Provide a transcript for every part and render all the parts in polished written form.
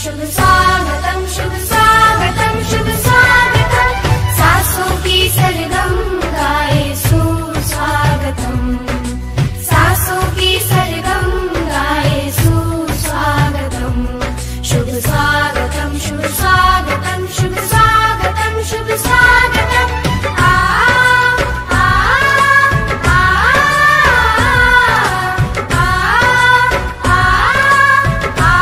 शुभ स्वागतम, शुभ स्वागतम, शुभ स्वागतम। सासों की सरगम गाए सुस्वागतम, सासों की सरगम गाए सुस्वागतम। शुभ स्वागतम, शुभ स्वागतम, शुभ स्वागतम, शुभ स्वागतम। आ आ आ आ आ आ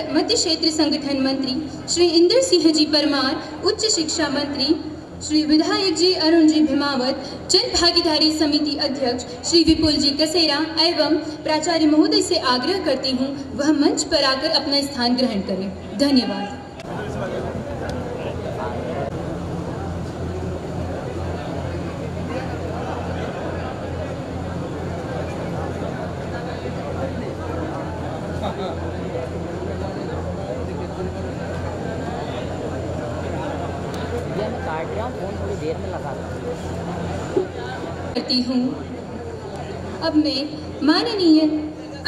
पर मध्य क्षेत्र संगठन मंत्री श्री इंद्र सिंह जी परमार, उच्च शिक्षा मंत्री श्री विधायक जी अरुण जी भिमावत, जन भागीदारी समिति अध्यक्ष श्री विपुल जी कसेरा एवं प्राचार्य महोदय से आग्रह करती हूँ वह मंच पर आकर अपना स्थान ग्रहण करें। धन्यवाद। करती हूँ। अब मैं माननीय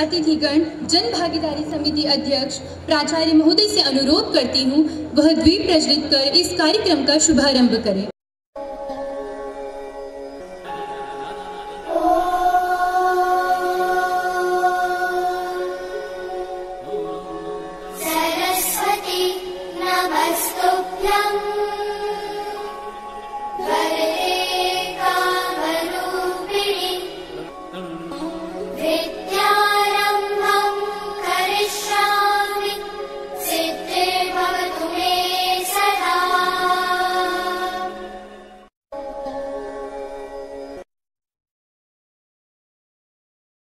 अतिथिगण जन भागीदारी समिति अध्यक्ष प्राचार्य महोदय से अनुरोध करती हूँ वह द्वीप प्रज्वलित कर इस कार्यक्रम का शुभारंभ करें।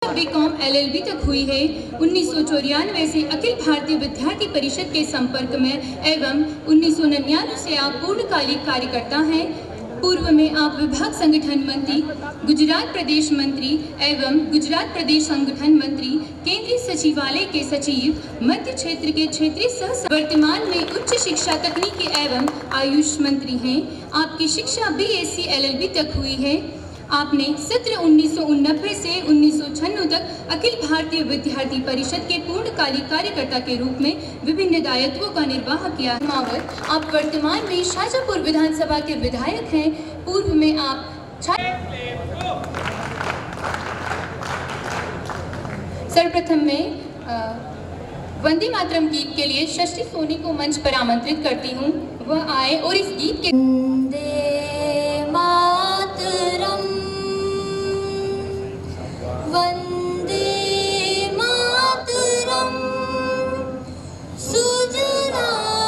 बीकॉम LLB तक हुई है। 1994 से अखिल भारतीय विद्यार्थी परिषद के संपर्क में एवं 1999 से आप पूर्णकालिक कार्यकर्ता हैं। पूर्व में आप विभाग संगठन मंत्री, गुजरात प्रदेश मंत्री एवं गुजरात प्रदेश संगठन मंत्री, केंद्रीय सचिवालय के सचिव, मध्य क्षेत्र के क्षेत्रीय सह, वर्तमान में उच्च शिक्षा तकनीकी एवं आयुष मंत्री हैं। आपकी शिक्षा BSc LLB तक हुई है। आपने सत्र 1989 से 1996 तक अखिल भारतीय विद्यार्थी परिषद के पूर्णकालिक कार्यकर्ता के रूप में विभिन्न दायित्वों का निर्वाह किया। आप वर्तमान में शाजापुर विधानसभा के विधायक हैं। पूर्व में आप सर्वप्रथम में वंदे मातरम गीत के लिए शशि सोनी को मंच पर आमंत्रित करती हूँ। वह आए और इस गीत के वंदे मातरम सुजलाम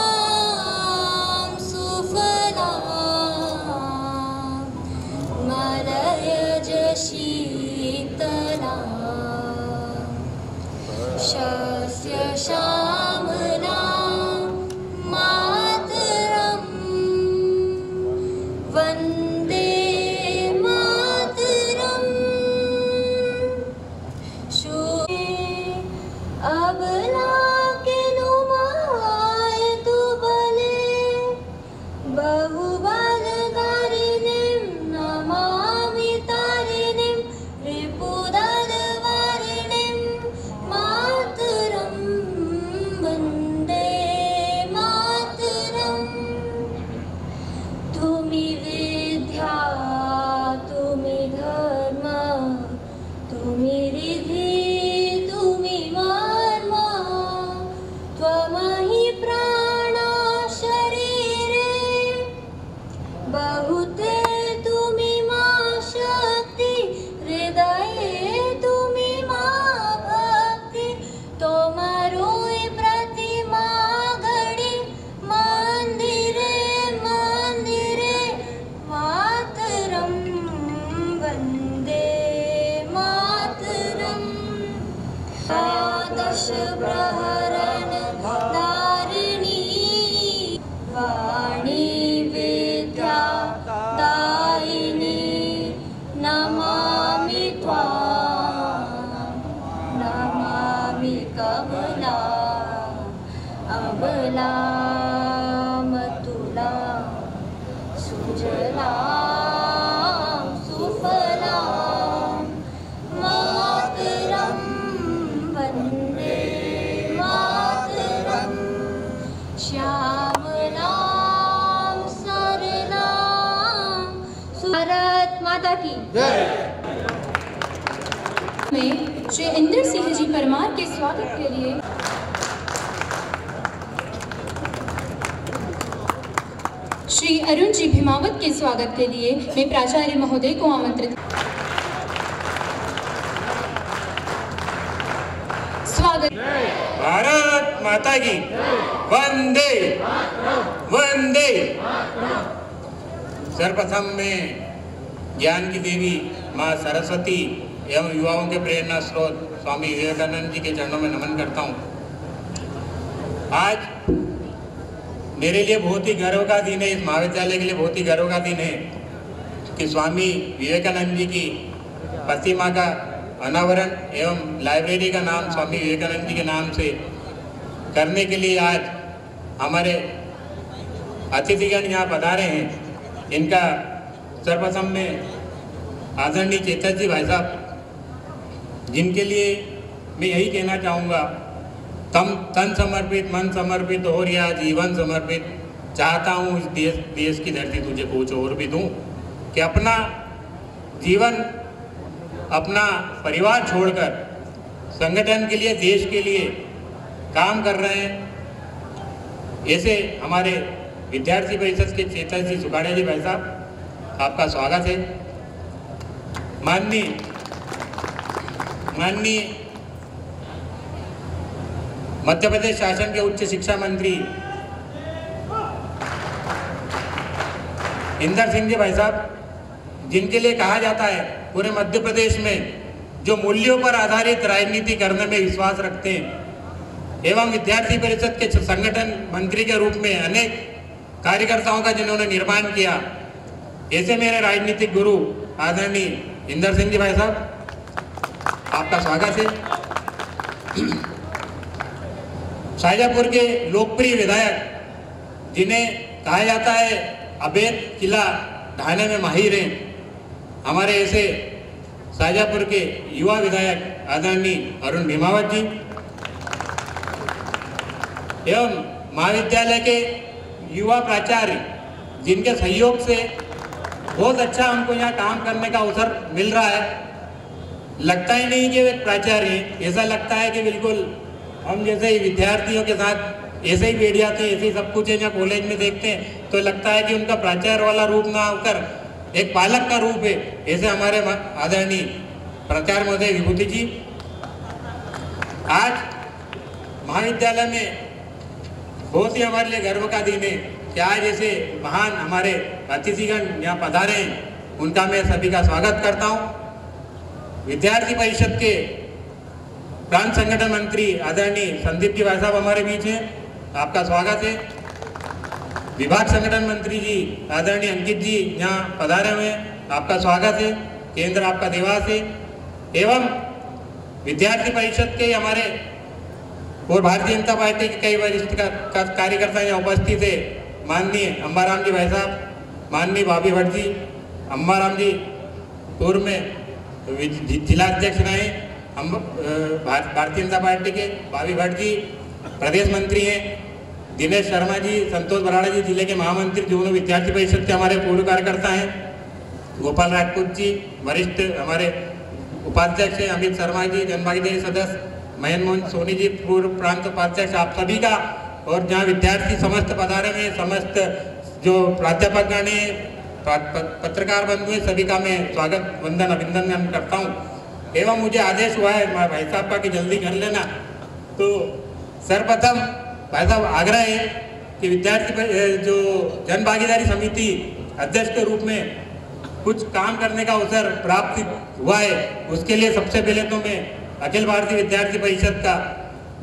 सुफलाम मलयज शीतलाम शस्य श्यामलाम मातरम वंदे अबला के नुमाय तु बले बहुबल दारिणीं नमामि तारिणीं रिपुदल वारिणीं मातरं वन्दे मातरं। तुमि विद्या तुमि धर्म तुमि रिधि त्वमहि प्राणा शरीरे बहुते तुमि मा शक्ति हृदये तुमि मा भक्ति तोमरोई प्रतिमा घड़ी मंदिरे मंदिरे मातरम वंदे मातरम। दश प्रहरण दारिणी वाणी विद्या दायिनी नमामि त्वां नमामि कमला अबला मतुला सुजला सुफला मातरम वन्दे मातरम श्यामलां सरलां। भारत माता की जय। में श्री इंद्र सिंह जी परमार के स्वागत के लिए श्री अरुण जी भिमावत के स्वागत के लिए मैं प्राचार्य महोदय को आमंत्रित। स्वागत। भारत भारत माता की वंदे वंदे। सर्वप्रथम में ज्ञान की देवी माँ सरस्वती एवं युवाओं के प्रेरणा स्रोत स्वामी विवेकानंद जी के चरणों में नमन करता हूँ। आज मेरे लिए बहुत ही गर्व का दिन है, इस महाविद्यालय के लिए बहुत ही गर्व का दिन है कि स्वामी विवेकानंद जी की प्रतिमा का अनावरण एवं लाइब्रेरी का नाम स्वामी विवेकानंद जी के नाम से करने के लिए आज हमारे अतिथिगण यहाँ पधारे हैं। इनका सर्वप्रथम में आदरणीय चेतन जी भाई साहब, जिनके लिए मैं यही कहना चाहूँगा, तन समर्पित मन समर्पित और या जीवन समर्पित चाहता हूँ इस देश की धरती तुझे कुछ और भी दूँ, कि अपना जीवन अपना परिवार छोड़कर संगठन के लिए देश के लिए काम कर रहे हैं। ऐसे हमारे विद्यार्थी परिषद के चेतन जी सुखाड़े जी भाई साहब, आपका स्वागत है। माननीय मध्य प्रदेश शासन के उच्च शिक्षा मंत्री इंदर सिंह जी भाई साहब, जिनके लिए कहा जाता है पूरे मध्य प्रदेश में जो मूल्यों पर आधारित राजनीति करने में विश्वास रखते हैं एवं विद्यार्थी परिषद के संगठन मंत्री के रूप में अनेक कार्यकर्ताओं का जिन्होंने निर्माण किया, ऐसे मेरे राजनीतिक गुरु आदरणीय इंदर सिंह जी भाई साहब, आपका स्वागत है। शाहजहाँपुर के लोकप्रिय विधायक जिन्हें कहा जाता है अवैध किला ढाने में माहिर हैं, हमारे ऐसे शाहजहाँपुर के युवा विधायक आदरणीय अरुण भीमावत जी एवं महाविद्यालय के युवा प्राचार्य, जिनके सहयोग से बहुत अच्छा हमको यहाँ काम करने का अवसर मिल रहा है। लगता ही नहीं कि वे प्राचार्य हैं, ऐसा लगता है कि बिल्कुल हम जैसे ही विद्यार्थियों के साथ ऐसे ही बैठ जाते हैं, ऐसे ही सब कुछ है। जहाँ कॉलेज में देखते हैं तो लगता है कि उनका प्राचार्य वाला रूप ना होकर एक पालक का रूप है। ऐसे हमारे आदरणीय प्राचार्य महोदय विभूति जी, आज महाविद्यालय में बहुत ही हमारे लिए गर्व का दिन है कि आज ऐसे महान हमारे अतिथिगण यहाँ पधारे हैं, उनका मैं सभी का स्वागत करता हूँ। विद्यार्थी परिषद के प्रांत संगठन मंत्री आदरणीय संदीप जी भाई साहब हमारे बीच हैं, आपका स्वागत है। विभाग संगठन मंत्री जी आदरणीय अंकित जी यहाँ पधारे हुए हैं, आपका स्वागत है। केंद्र आपका निवास है। एवं विद्यार्थी परिषद के हमारे और भारतीय जनता पार्टी के कई वरिष्ठ कार्यकर्ता यहाँ उपस्थित है। माननीय अम्बाराम जी भाई साहब, माननीय भाभी भट्ट जी, अम्बाराम जी पूर्व में जिलाध्यक्ष रहे, हम भारतीय जनता पार्टी के भाभी भट्ट जी प्रदेश मंत्री हैं, दिनेश शर्मा जी, संतोष बराड़ा जी जिले के महामंत्री, दोनों विद्यार्थी परिषद के हमारे पूर्व कार्यकर्ता हैं, गोपाल राजपूत जी वरिष्ठ हमारे उपाध्यक्ष हैं, अमित शर्मा जी जनभागीदारी सदस्य, महेंद्र मोहन सोनी जी पूर्व प्रांत उपाध्यक्ष, आप सभी का और जहाँ विद्यार्थी समस्त पधारे में समस्त जो प्राध्यापकगण हैं, पत्रकार बंधु हैं, सभी का मैं स्वागत वंदन अभिनंदन करता हूँ। एवं मुझे आदेश हुआ है भाई साहब का कि जल्दी कर लेना, तो सर्वप्रथम भाई साहब आग्रह है कि विद्यार्थी जो जन भागीदारी समिति अध्यक्ष के रूप में कुछ काम करने का अवसर प्राप्त हुआ है, उसके लिए सबसे पहले तो मैं अखिल भारतीय विद्यार्थी परिषद का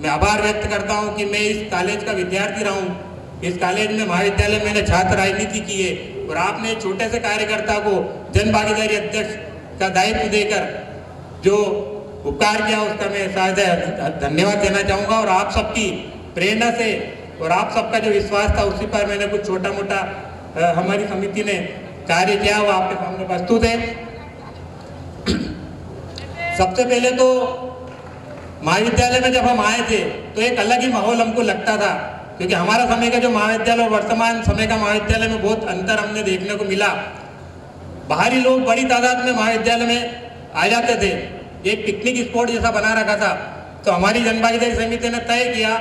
मैं आभार व्यक्त करता हूं कि मैं इस कॉलेज का विद्यार्थी रहा हूं। इस कॉलेज में महाविद्यालय मैंने छात्र राजनीति की है और आपने छोटे से कार्यकर्ता को जन भागीदारी अध्यक्ष का दायित्व देकर जो उपकार किया उसका मैं शायद धन्यवाद देना चाहूँगा। और आप सबकी प्रेरणा से और आप सबका जो विश्वास था उसी पर मैंने कुछ छोटा मोटा हमारी समिति ने कार्य किया, वो आपके सामने प्रस्तुत है। सबसे पहले तो महाविद्यालय में जब हम आए थे तो एक अलग ही माहौल हमको लगता था, क्योंकि हमारा समय का जो महाविद्यालय और वर्तमान समय का महाविद्यालय में बहुत अंतर हमने देखने को मिला। बाहरी लोग बड़ी तादाद में महाविद्यालय में आ जाते थे, एक पिकनिक स्पॉट जैसा बना रखा था। तो हमारी जनभागीदारी समिति ने तय किया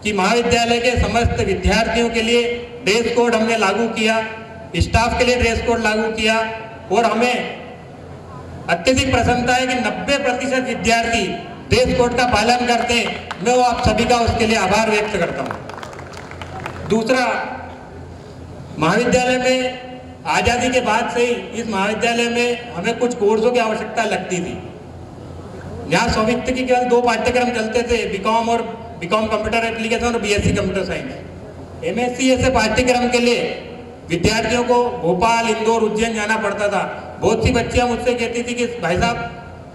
कि महाविद्यालय के समस्त विद्यार्थियों के लिए ड्रेस कोड हमने लागू किया, स्टाफ के लिए ड्रेस कोड लागू किया और हमें अत्यधिक प्रसन्नता है कि 90% विद्यार्थी ड्रेस कोड का पालन करते हैं, मैं वो आप सभी का उसके लिए आभार व्यक्त करता हूँ। दूसरा, महाविद्यालय में आज़ादी के बाद से ही इस महाविद्यालय में हमें कुछ कोर्सों की आवश्यकता लगती थी। यहाँ सौवित्त की केवल 2 पाठ्यक्रम चलते थे, बीकॉम और बीकॉम कंप्यूटर एप्लीकेशन और बीएससी कंप्यूटर साइंस। एमएससी ऐसे पाठ्यक्रम के लिए विद्यार्थियों को भोपाल, इंदौर, उज्जैन जाना पड़ता था। बहुत सी बच्चियां मुझसे कहती थी कि भाई साहब,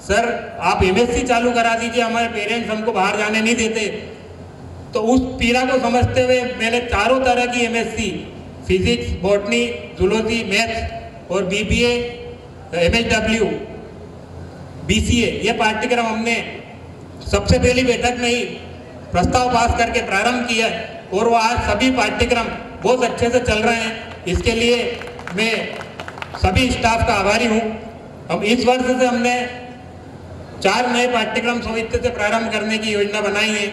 सर आप एमएससी चालू करा दीजिए, हमारे पेरेंट्स हमको बाहर जाने नहीं देते। तो उस पीड़ा को समझते हुए मैंने चारों तरह की MSc, physics, botany, zoology, maths और बीबीए, एमएचडब्ल्यू, बीसीए, ये पाठ्यक्रम हमने सबसे पहली बैठक में ही प्रस्ताव पास करके प्रारंभ किया है और वो आज सभी पाठ्यक्रम बहुत अच्छे से चल रहे हैं। इसके लिए मैं सभी स्टाफ का आभारी हूँ। हम इस वर्ष से हमने 4 नए पाठ्यक्रम सौवित्त से प्रारंभ करने की योजना बनाई है,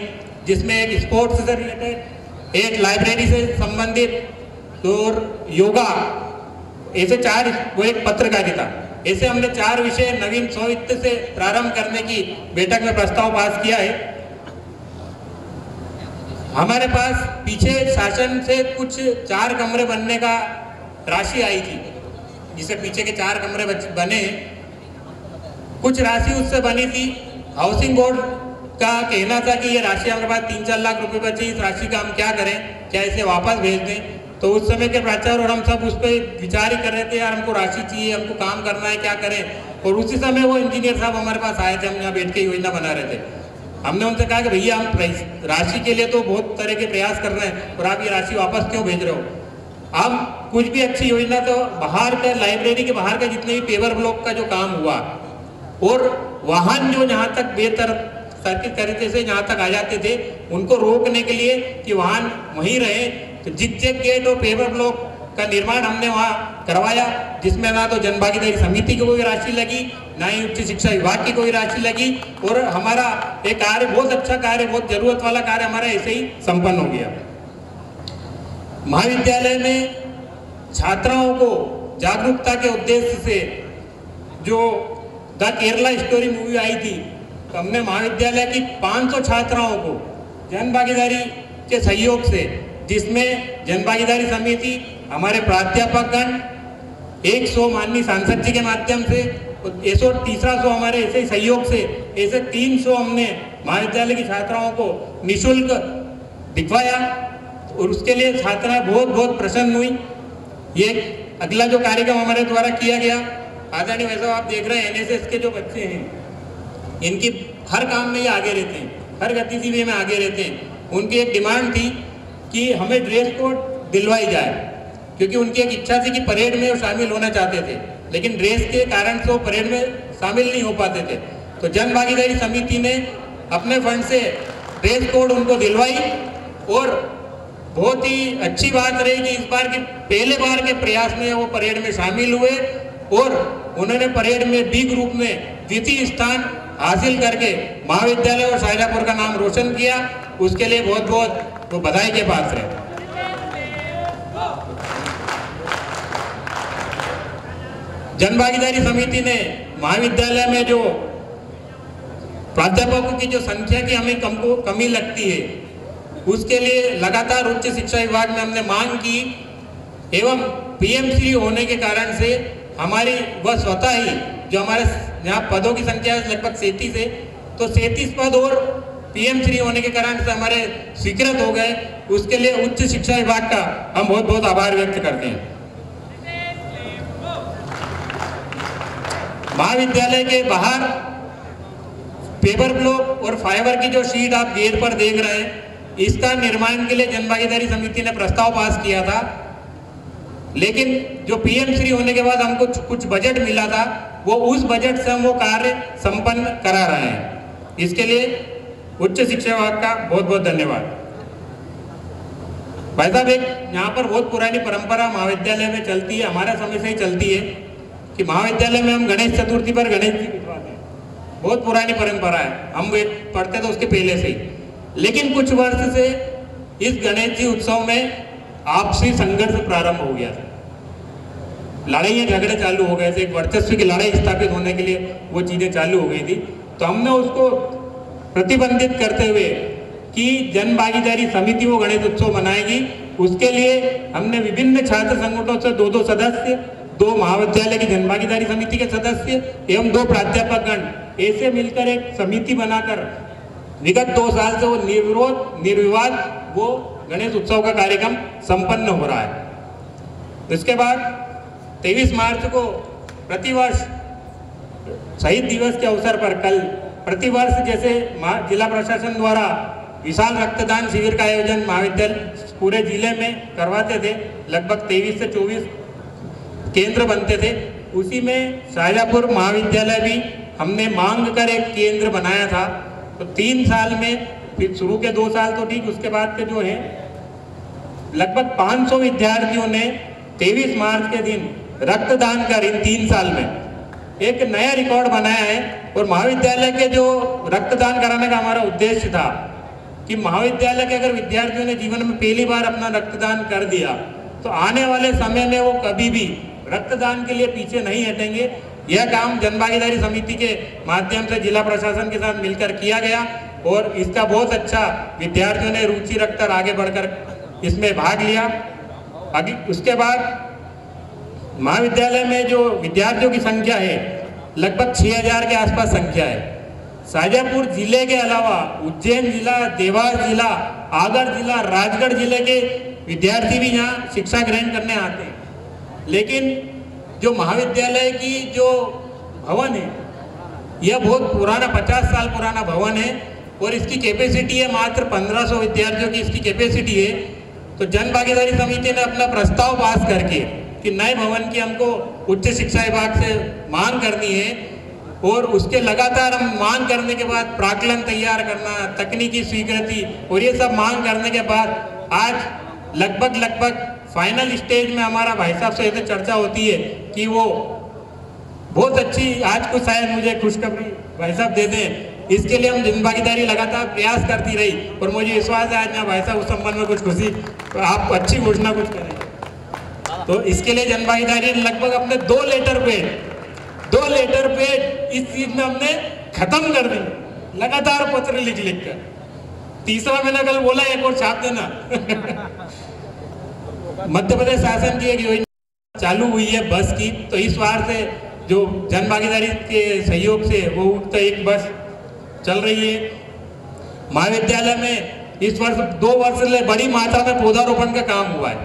जिसमें एक स्पोर्ट्स से रिलेटेड, एक लाइब्रेरी से संबंधित और योगा, ऐसे 4, वो एक पत्रकारिता, ऐसे हमने 4 विषय नवीन सौवित्त से प्रारंभ करने की बैठक में प्रस्ताव पास किया है। हमारे पास पीछे शासन से कुछ 4 कमरे बनने का राशि आई थी, जिसे पीछे के 4 कमरे बने, कुछ राशि उससे बनी थी। हाउसिंग बोर्ड का कहना था कि ये राशि हमारे पास 3-4 लाख रुपए बची, इस राशि का हम क्या करें, क्या इसे वापस भेज दें। तो उस समय के प्राचार्य और हम सब उस पर विचार ही कर रहे थे, यार हमको राशि चाहिए, हमको काम करना है, क्या करें। और उसी समय वो इंजीनियर साहब हमारे पास आए थे, हम यहाँ बैठ के योजना बना रहे थे। हमने उनसे कहा कि भैया हम राशि के लिए तो बहुत तरह के प्रयास कर रहे हैं और आप ये राशि वापस क्यों भेज रहे हो। अब कुछ भी अच्छी योजना, तो बाहर का, लाइब्रेरी के बाहर का जितने भी पेपर ब्लॉक का जो काम हुआ और वाहन जो जहाँ तक बेहतर सर्किट तरीके से जहाँ तक आ जाते थे, उनको रोकने के लिए कि वाहन वहीं रहे, तो जिग-जैग गेट और पेपर ब्लॉक का निर्माण हमने वहाँ करवाया, जिसमें ना तो जनभागीदारी समिति की कोई राशि लगी, ना ही उच्च शिक्षा विभाग की कोई राशि लगी। और हमारा एक कार्य, बहुत अच्छा कार्य, बहुत जरूरत वाला कार्य हमारा ऐसे ही संपन्न हो गया। महाविद्यालय में छात्राओं को जागरूकता के उद्देश्य से जो द केरला स्टोरी मूवी आई थी, तो हमने महाविद्यालय की 500 छात्राओं को जनभागीदारी के सहयोग से, जिसमें जनभागीदारी समिति, हमारे प्राध्यापकगण, 100 माननीय सांसद जी के माध्यम से, ऐसे तीसरा 100 हमारे ऐसे सहयोग से, ऐसे 300 हमने महाविद्यालय की छात्राओं को निःशुल्क दिखवाया और उसके लिए छात्राएं बहुत बहुत प्रसन्न हुई। ये अगला जो कार्यक्रम हमारे द्वारा किया गया, आदरणीय वैसा आप देख रहे हैं, एनएसएस के जो बच्चे हैं, इनकी हर काम में ये आगे रहते हैं, हर गतिविधि में आगे रहते हैं। उनकी एक डिमांड थी कि हमें ड्रेस कोड दिलवाई जाए, क्योंकि उनकी एक इच्छा थी कि परेड में वो शामिल होना चाहते थे, लेकिन ड्रेस के कारण से वो परेड में शामिल नहीं हो पाते थे। तो जन भागीदारी समिति ने अपने फंड से ड्रेस कोड उनको दिलवाई और बहुत ही अच्छी बात रही कि इस बार के पहले बार के प्रयास में वो परेड में शामिल हुए और उन्होंने परेड में बी ग्रुप में द्वितीय स्थान हासिल करके महाविद्यालय और शाहजहाँपुर का नाम रोशन किया। उसके लिए बहुत बहुत वो बधाई के पात्र है। जनभागीदारी समिति ने महाविद्यालय में जो प्राध्यापकों की जो संख्या की हमें कमी लगती है, उसके लिए लगातार उच्च शिक्षा विभाग में हमने मांग की एवं पीएमसी होने के कारण से हमारी वह स्वतः ही जो हमारे यहाँ पदों की संख्या लगभग 37 है, तो 37 पद और पीएमसी होने के कारण से हमारे स्वीकृत हो गए। उसके लिए उच्च शिक्षा विभाग का हम बहुत बहुत आभार व्यक्त करते हैं। महाविद्यालय के बाहर पेपर ब्लॉक और फाइबर की जो शीट आप गेट पर देख रहे हैं, इसका निर्माण के लिए जनभागीदारी समिति ने प्रस्ताव पास किया था, लेकिन जो पीएम श्री होने के बाद हमको कुछ बजट मिला था, वो उस बजट से हम वो कार्य संपन्न करा रहे हैं। इसके लिए उच्च शिक्षा विभाग का बहुत बहुत धन्यवाद। भाई साहब, एक यहाँ पर बहुत पुरानी परंपरा महाविद्यालय में चलती है, हमारे समय से ही चलती है कि महाविद्यालय में हम गणेश चतुर्थी पर गणेश जी बिठवाते हैं। बहुत पुरानी परंपरा है, हम पढ़ते थे उसके पहले से ही। लेकिन कुछ वर्ष से इस गणेश जी उत्सव में आपसी संघर्ष प्रारंभ हो गया था, लड़ाइयाँ झगड़े चालू हो गए थे, एक वर्चस्व की लड़ाई स्थापित होने के लिए वो चीज़ें चालू हो गई थी। तो हमने उसको प्रतिबंधित करते हुए कि जन भागीदारी समिति वो गणेश उत्सव मनाएगी। उसके लिए हमने विभिन्न छात्र संगठनों से 2-2 सदस्य, 2 महाविद्यालय की जन भागीदारी समिति के सदस्य एवं 2 प्राध्यापक गण ऐसे मिलकर एक समिति बनाकर विगत 2 साल से वो निर्विरोध निर्विवाद वो गणेश उत्सव का कार्यक्रम संपन्न हो रहा है। इसके बाद 23 मार्च को प्रतिवर्ष शहीद दिवस के अवसर पर कल प्रतिवर्ष जैसे जिला प्रशासन द्वारा विशाल रक्तदान शिविर का आयोजन महाविद्यालय पूरे जिले में करवाते थे। लगभग 23 से 24 केंद्र बनते थे। उसी में शाहजहाँपुर महाविद्यालय भी हमने मांग कर एक केंद्र बनाया था। तो 3 साल में, फिर शुरू के 2 साल तो ठीक, उसके बाद के जो है लगभग 500 विद्यार्थियों ने 23 मार्च के दिन रक्तदान कर इन 3 साल में एक नया रिकॉर्ड बनाया है। और महाविद्यालय के जो रक्तदान कराने का हमारा उद्देश्य था कि महाविद्यालय के अगर विद्यार्थियों ने जीवन में पहली बार अपना रक्तदान कर दिया तो आने वाले समय में वो कभी भी रक्तदान के लिए पीछे नहीं हटेंगे। यह काम जनभागीदारी समिति के माध्यम से जिला प्रशासन के साथ मिलकर किया गया और इसका बहुत अच्छा विद्यार्थियों ने रुचि रखकर आगे बढ़कर इसमें भाग लिया। आगे उसके बाद महाविद्यालय में जो विद्यार्थियों की संख्या है लगभग 6000 के आसपास संख्या है। शाहजहाँपुर जिले के अलावा उज्जैन जिला, देवास जिला, आगर जिला, राजगढ़ जिले के विद्यार्थी भी यहाँ शिक्षा ग्रहण करने आते हैं। लेकिन जो महाविद्यालय की जो भवन है यह बहुत पुराना 50 साल पुराना भवन है और इसकी कैपेसिटी है मात्र 1500 विद्यार्थियों की इसकी कैपेसिटी है। तो जन भागीदारी समिति ने अपना प्रस्ताव पास करके कि नए भवन की हमको उच्च शिक्षा विभाग से मांग करनी है और उसके लगातार हम मांग करने के बाद प्राक्कलन तैयार करना, तकनीकी स्वीकृति और ये सब मांग करने के बाद आज लगभग फाइनल स्टेज में हमारा भाई साहब से ऐसे चर्चा होती है कि वो बहुत अच्छी आज को शायद मुझे खुशखबरी भाई साहब दे दें। इसके लिए हम जन भागीदारी लगातार प्रयास करती रही और मुझे विश्वास है आज ना भाई साहब उस संबंध में कुछ खुशी तो आप अच्छी घोषणा कुछ करें। तो इसके लिए जन भागीदारी लगभग अपने 2 लेटर पेड इस चीज में हमने खत्म कर दी, लगातार पत्र लिख कर। तीसरा मैंने कल बोला एक और छाप देना। मध्य प्रदेश शासन की एक योजना चालू हुई है बस की, तो इस बार से जो जन भागीदारी के सहयोग से वो उक्त एक बस चल रही है। महाविद्यालय में इस वर्ष 2 वर्ष से बड़ी मात्रा में पौधारोपण का काम हुआ है।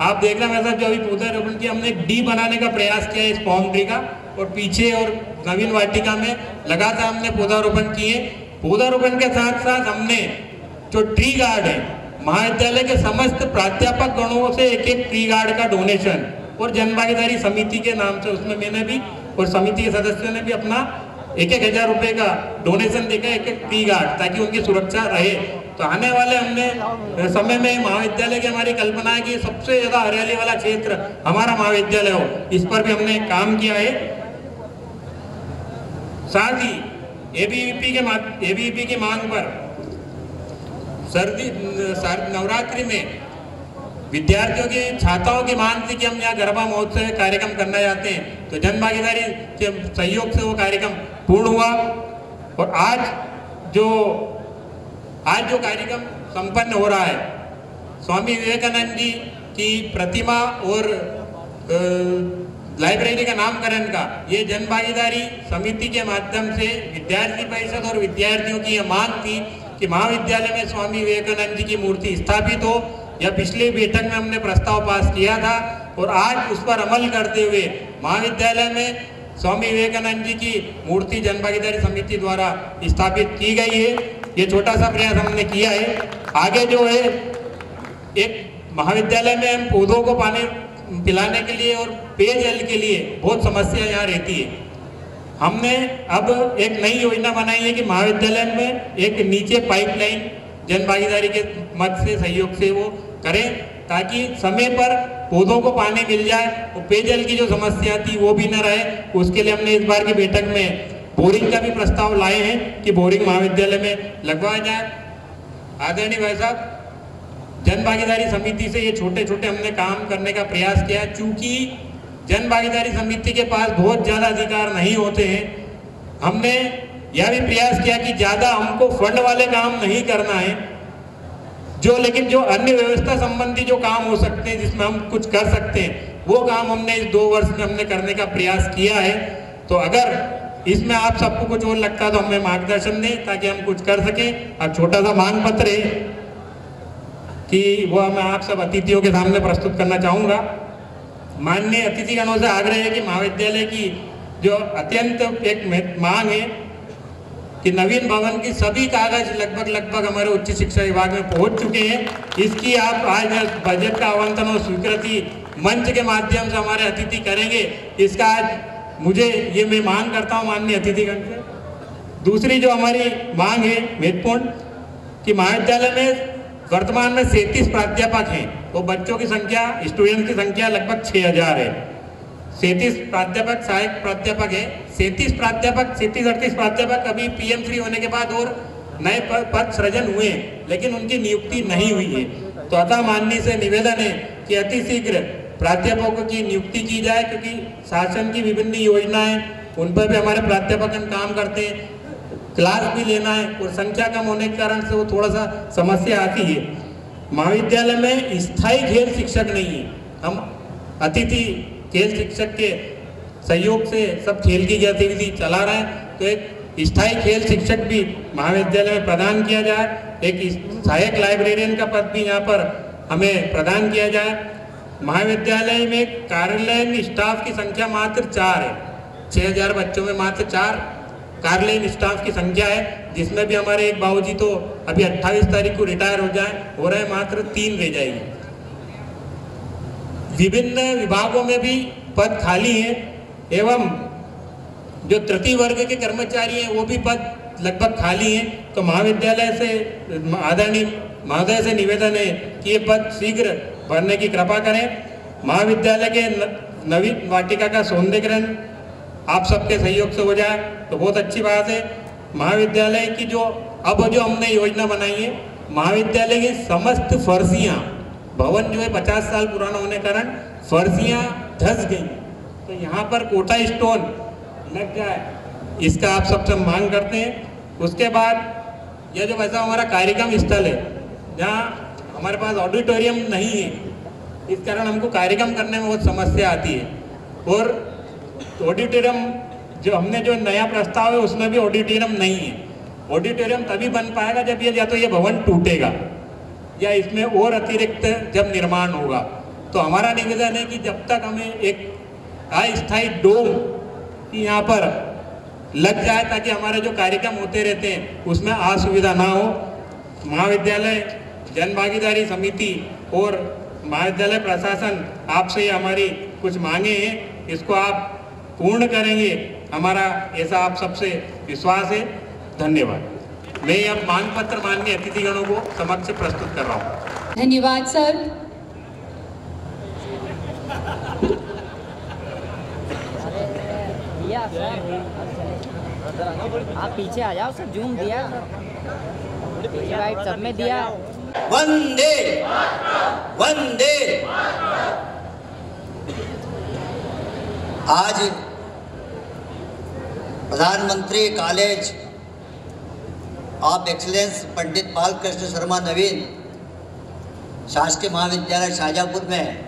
आप देखना मेरे साथ जो अभी पौधारोपण की हमने एक डी बनाने का प्रयास किया है इस पॉम ट्री का और पीछे और नवीन वाटिका में लगातार हमने पौधारोपण किए। पौधारोपण के साथ साथ हमने जो ट्री गार्ड है महाविद्यालय के समस्त प्राध्यापक गणों से एक ट्री गार्ड का डोनेशन और जन भागीदारी समिति के नाम से उसमें मैंने भी और समिति के सदस्यों ने भी अपना 1000 रुपए का डोनेशन देकर एक ट्री गार्ड ताकि उनकी सुरक्षा रहे। तो आने वाले हमने समय में महाविद्यालय की हमारी कल्पना है कि सबसे ज्यादा हरियाली वाला क्षेत्र हमारा महाविद्यालय हो, इस पर भी हमने काम किया है। साथ ही एबीवीपी की मांग पर नवरात्रि में विद्यार्थियों की छात्राओं की मांग थी कि हम यहाँ गरबा महोत्सव कार्यक्रम करना चाहते हैं, तो जन भागीदारी के सहयोग से वो कार्यक्रम पूर्ण हुआ। और आज जो कार्यक्रम संपन्न हो रहा है स्वामी विवेकानंद जी की प्रतिमा और लाइब्रेरी का नामकरण का, ये जन भागीदारी समिति के माध्यम से विद्यार्थी परिषद और विद्यार्थियों की यह मांग थी कि महाविद्यालय में स्वामी विवेकानंद जी की मूर्ति स्थापित हो। यह पिछली बैठक में हमने प्रस्ताव पास किया था और आज उस पर अमल करते हुए महाविद्यालय में स्वामी विवेकानंद जी की मूर्ति जन भागीदारी समिति द्वारा स्थापित की गई है। ये छोटा सा प्रयास हमने किया है। आगे जो है एक महाविद्यालय में हम पौधों को पानी पिलाने के लिए और पेयजल के लिए बहुत समस्या यहाँ रहती है। हमने अब एक नई योजना बनाई है कि महाविद्यालय में एक नीचे पाइपलाइन जन भागीदारी के मद से सहयोग से वो करें ताकि समय पर पौधों को पानी मिल जाए और पेयजल की जो समस्या थी वो भी न रहे। उसके लिए हमने इस बार की बैठक में बोरिंग का भी प्रस्ताव लाए हैं कि बोरिंग महाविद्यालय में लगवाया जाए। आदरणीय भाई साहब, जन भागीदारी समिति से ये छोटे छोटे हमने काम करने का प्रयास किया। चूंकि जन भागीदारी समिति के पास बहुत ज़्यादा अधिकार नहीं होते हैं, हमने यह भी प्रयास किया कि ज़्यादा हमको फंड वाले काम नहीं करना है, लेकिन जो अन्य व्यवस्था संबंधी जो काम हो सकते हैं जिसमें हम कुछ कर सकते हैं, वो काम हमने इस 2 वर्ष में हमने करने का प्रयास किया है। तो अगर इसमें आप सबको कुछ और लगता है तो हमें मार्गदर्शन दें ताकि हम कुछ कर सकें। अब छोटा सा मांग पत्र है कि वो मैं आप सब अतिथियों के सामने प्रस्तुत करना चाहूँगा। माननीय अतिथिगणों से आग्रह है कि महाविद्यालय की जो अत्यंत एक मांग है कि नवीन भवन की सभी कागज लगभग हमारे उच्च शिक्षा विभाग में पहुंच चुके हैं। इसकी आप आज बजट का आवंटन और स्वीकृति मंच के माध्यम से हमारे अतिथि करेंगे, इसका आज मुझे ये मैं मांग करता हूँ माननीय अतिथिगण से। दूसरी जो हमारी मांग है महत्वपूर्ण कि महाविद्यालय में वर्तमान में 37 प्राध्यापक हैं, वो बच्चों की संख्या स्टूडेंट की संख्या लगभग 6000 है। 37 प्राध्यापक सहायक प्राध्यापक है, 37 38 प्राध्यापक अभी PM3 होने के बाद और नए पद सृजन हुए हैं, लेकिन उनकी नियुक्ति नहीं हुई है। तो अतः माननीय से निवेदन है कि अतिशीघ्र प्राध्यापकों की नियुक्ति की जाए, क्योंकि शासन की विभिन्न योजनाएं उन पर भी हमारे प्राध्यापक काम करते हैं, क्लास भी लेना है और संख्या कम होने के कारण से वो थोड़ा सा समस्या आती है। महाविद्यालय में स्थायी खेल शिक्षक नहीं है, हम अतिथि खेल शिक्षक के सहयोग से सब खेल की गतिविधि चला रहे हैं, तो एक स्थायी खेल शिक्षक भी महाविद्यालय में प्रदान किया जाए। एक सहायक लाइब्रेरियन का पद भी यहाँ पर हमें प्रदान किया जाए। महाविद्यालय में कार्यालयीन स्टाफ की संख्या मात्र 4 है, 6000 बच्चों में मात्र 4 कार्यालयीन स्टाफ की संख्या है, जिसमें भी हमारे एक बाबूजी तो अभी 28 तारीख को रिटायर हो रहे हैं, मात्र 3 रह जाएगी। विभिन्न विभागों में भी पद खाली हैं एवं जो तृतीय वर्ग के कर्मचारी हैं वो भी पद लगभग खाली हैं। तो महाविद्यालय से आदरणीय महोदय से निवेदन है कि ये पद शीघ्र भरने की कृपा करें। महाविद्यालय के नवीन वाटिका का सौंदर्यीकरण आप सबके सहयोग से हो जाए तो बहुत अच्छी बात है। महाविद्यालय की जो हमने योजना बनाई है, महाविद्यालय की समस्त फर्जियाँ, भवन जो है 50 साल पुराना होने के कारण फर्जियाँ धंस गई, तो यहाँ पर कोटा स्टोन लग जाए, इसका आप सबसे मांग करते हैं। उसके बाद यह जो वैसा हमारा कार्यक्रम स्थल है, जहाँ हमारे पास ऑडिटोरियम नहीं है, इस कारण हमको कार्यक्रम करने में बहुत समस्या आती है। और ऑडिटोरियम जो नया प्रस्ताव है उसमें भी ऑडिटोरियम नहीं है। ऑडिटोरियम तभी बन पाएगा जब या तो ये भवन टूटेगा या इसमें और अतिरिक्त जब निर्माण होगा। तो हमारा निवेदन है कि जब तक हमें एक अस्थायी डोम की यहाँ पर लग जाए ताकि हमारे जो कार्यक्रम होते रहते हैं उसमें असुविधा ना हो। महाविद्यालय जन भागीदारी समिति और महाविद्यालय प्रशासन आपसे हमारी कुछ मांगे हैं, इसको आप पूर्ण करेंगे, हमारा ऐसा आप सबसे विश्वास है। धन्यवाद। मैं अब मांग पत्र माननीय अतिथिगणों को समक्ष प्रस्तुत कर रहा हूँ। धन्यवाद सर। आप पीछे आ जाओ सर, जूम दिया राइट सब में दिया। वंदे वंदे। आज प्रधानमंत्री कॉलेज ऑफ एक्सीलेंस पंडित बालकृष्ण शर्मा नवीन शासकीय महाविद्यालय शाहजहाँपुर में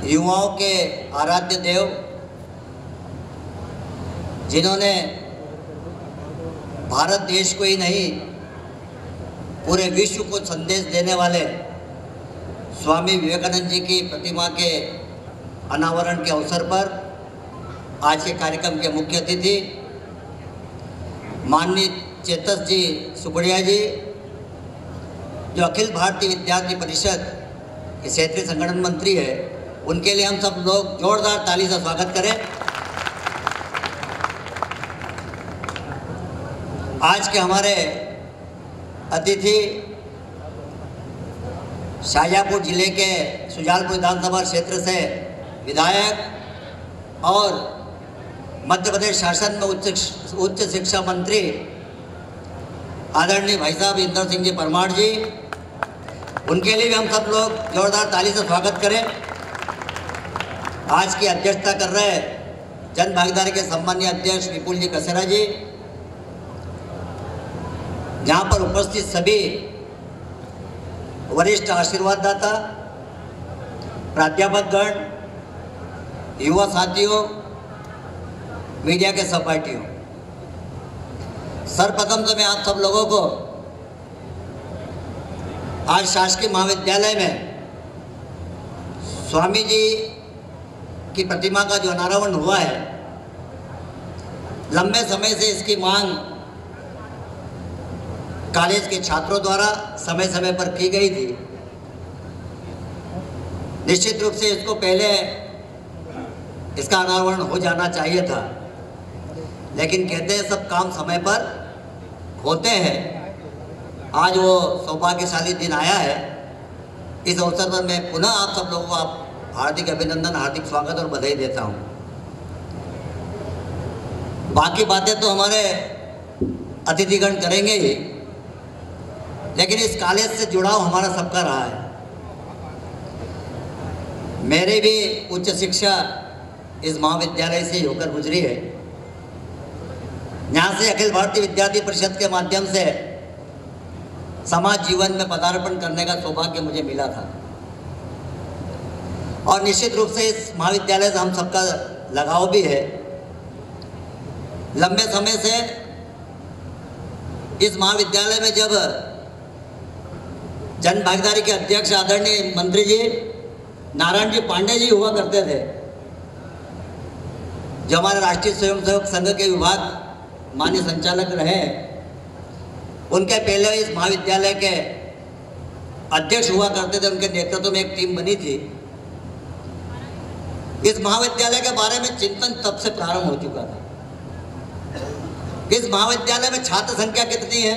युवाओं के आराध्य देव, जिन्होंने भारत देश को ही नहीं पूरे विश्व को संदेश देने वाले स्वामी विवेकानंद जी की प्रतिमा के अनावरण के अवसर पर आज के कार्यक्रम के मुख्य अतिथि माननीय चेतस जी सुखड़िया जी, जो अखिल भारतीय विद्यार्थी परिषद के क्षेत्रीय संगठन मंत्री है, उनके लिए हम सब लोग जोरदार ताली से स्वागत करें। आज के हमारे अतिथि शाहजहाँपुर जिले के सुजालपुर विधानसभा क्षेत्र से विधायक और मध्य प्रदेश शासन में उच्च शिक्षा मंत्री आदरणीय भाई साहब इंदर सिंह जी परमार जी, उनके लिए भी हम सब लोग जोरदार ताली से स्वागत करें। आज की अध्यक्षता कर रहे जन भागीदारी के सम्मानीय अध्यक्ष विपुल जी कसेरा जी, यहाँ पर उपस्थित सभी वरिष्ठ आशीर्वाददाता, प्राध्यापकगण, युवा साथियों, मीडिया के सहपाठियों, सर्वप्रथम तो मैं आप सब लोगों को आज शासकीय महाविद्यालय में स्वामी जी की प्रतिमा का जो अनावरण हुआ है, लंबे समय से इसकी मांग कॉलेज के छात्रों द्वारा समय समय पर की गई थी। निश्चित रूप से इसको पहले इसका अनावरण हो जाना चाहिए था, लेकिन कहते हैं सब काम समय पर होते हैं। आज वो सौभाग्यशाली दिन आया है। इस अवसर पर मैं पुनः आप सब लोगों को हार्दिक अभिनंदन, हार्दिक स्वागत और बधाई देता हूँ। बाकी बातें तो हमारे अतिथिगण करेंगे ही, लेकिन इस कॉलेज से जुड़ाव हमारा सबका रहा है। मेरी भी उच्च शिक्षा इस महाविद्यालय से होकर गुजरी है। यहाँ से अखिल भारतीय विद्यार्थी परिषद के माध्यम से समाज जीवन में पदार्पण करने का सौभाग्य मुझे मिला था, और निश्चित रूप से इस महाविद्यालय से हम सबका लगाव भी है। लंबे समय से इस महाविद्यालय में जब जन भागीदारी के अध्यक्ष आदरणीय मंत्री जी नारायण जी पांडे जी हुआ करते थे, जो हमारे राष्ट्रीय स्वयंसेवक संघ के विभाग माननीय संचालक रहे, उनके पहले इस महाविद्यालय के अध्यक्ष हुआ करते थे। उनके नेतृत्व में एक टीम बनी थी। इस महाविद्यालय के बारे में चिंतन तब से प्रारंभ हो चुका था। इस महाविद्यालय में छात्र संख्या कितनी है,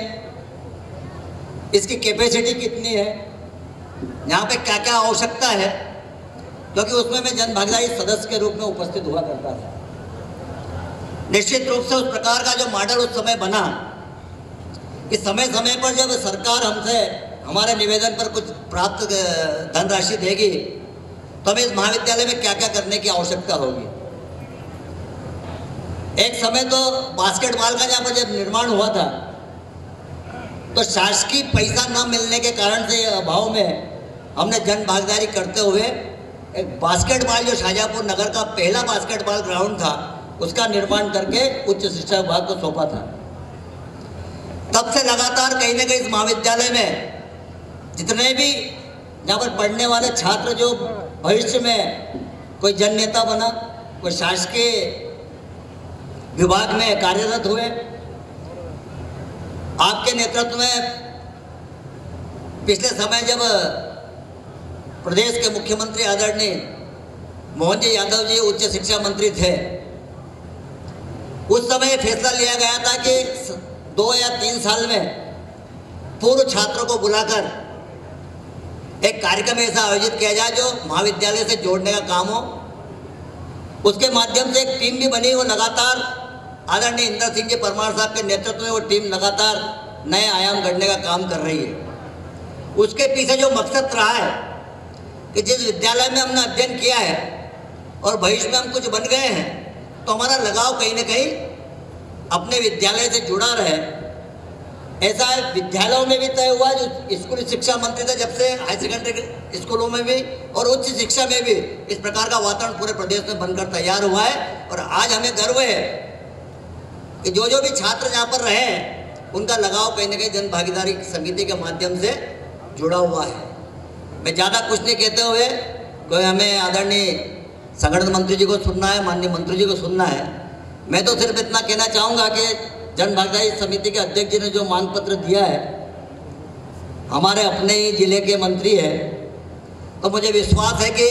इसकी कैपेसिटी कितनी है, यहाँ पे क्या क्या आवश्यकता है, क्योंकि उसमें मैं जन भागीदारी सदस्य के रूप में उपस्थित हुआ करता था। निश्चित रूप से उस प्रकार का जो मॉडल उस समय बना कि समय समय पर जब सरकार हमसे हमारे निवेदन पर कुछ प्राप्त धनराशि देगी तो हमें इस महाविद्यालय में क्या क्या करने की आवश्यकता होगी। एक समय तो बास्केटबॉल का यहाँ पर जब निर्माण हुआ था तो शासकीय पैसा न मिलने के कारण से अभाव में हमने जन भागीदारी करते हुए एक बास्केटबॉल, जो शाहजहाँपुर नगर का पहला बास्केटबॉल ग्राउंड था, उसका निर्माण करके उच्च शिक्षा विभाग को सौंपा था। तब से लगातार कहीं ना कहीं इस महाविद्यालय में जितने भी यहाँ पर पढ़ने वाले छात्र जो भविष्य में कोई जन नेता बना, कोई शासकीय विभाग में कार्यरत हुए, आपके नेतृत्व में पिछले समय जब प्रदेश के मुख्यमंत्री आदरणीय मोहन जी यादव जी उच्च शिक्षा मंत्री थे, उस समय फैसला लिया गया था कि 2 या 3 साल में पूर्व छात्रों को बुलाकर एक कार्यक्रम ऐसा आयोजित किया जाए जो महाविद्यालय से जोड़ने का काम हो। उसके माध्यम से एक टीम भी बनी। वो लगातार आदरणीय इंदर सिंह जी परमार साहब के नेतृत्व में वो टीम लगातार नए आयाम गढ़ने का काम कर रही है। उसके पीछे जो मकसद रहा है कि जिस विद्यालय में हमने अध्ययन किया है और भविष्य में हम कुछ बन गए हैं, तो हमारा लगाव कहीं ना कहीं अपने विद्यालय से जुड़ा रहे। ऐसा विद्यालयों में भी तय हुआ, जो स्कूली शिक्षा मंत्री थे जब से हाई सेकेंडरी स्कूलों में भी और उच्च शिक्षा में भी इस प्रकार का वातावरण पूरे प्रदेश में बनकर तैयार हुआ है। और आज हमें गर्व है कि जो जो भी छात्र यहाँ पर रहे उनका लगाव कहीं ना कहीं जन भागीदारी समिति के माध्यम से जुड़ा हुआ है। मैं ज़्यादा कुछ नहीं कहते हुए, कोई हमें आदरणीय संगठन मंत्री जी को सुनना है, माननीय मंत्री जी को सुनना है। मैं तो सिर्फ इतना कहना चाहूँगा कि जन भागीदारी समिति के अध्यक्ष जी ने जो मांग पत्र दिया है, हमारे अपने ही जिले के मंत्री है, तो मुझे विश्वास है कि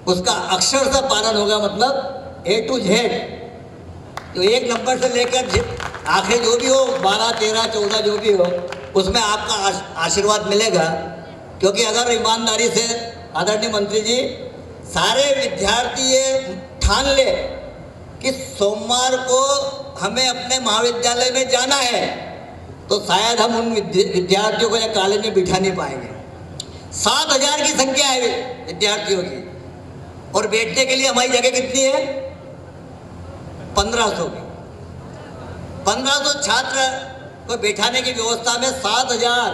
उसका अक्षर से पालन होगा। मतलब A to Z, तो 1 नंबर से लेकर आखिर जो भी हो, 12, 13, 14 जो भी हो, उसमें आपका आशीर्वाद मिलेगा। क्योंकि अगर ईमानदारी से आदरणीय मंत्री जी सारे विद्यार्थी ये ठान ले कि सोमवार को हमें अपने महाविद्यालय में जाना है, तो शायद हम उन विद्यार्थियों को या कॉलेज में बिठा नहीं पाएंगे। 7,000 की संख्या है विद्यार्थियों की, और बैठने के लिए हमारी जगह कितनी है? 1500 की। 1500 छात्र को बैठाने की व्यवस्था में 7000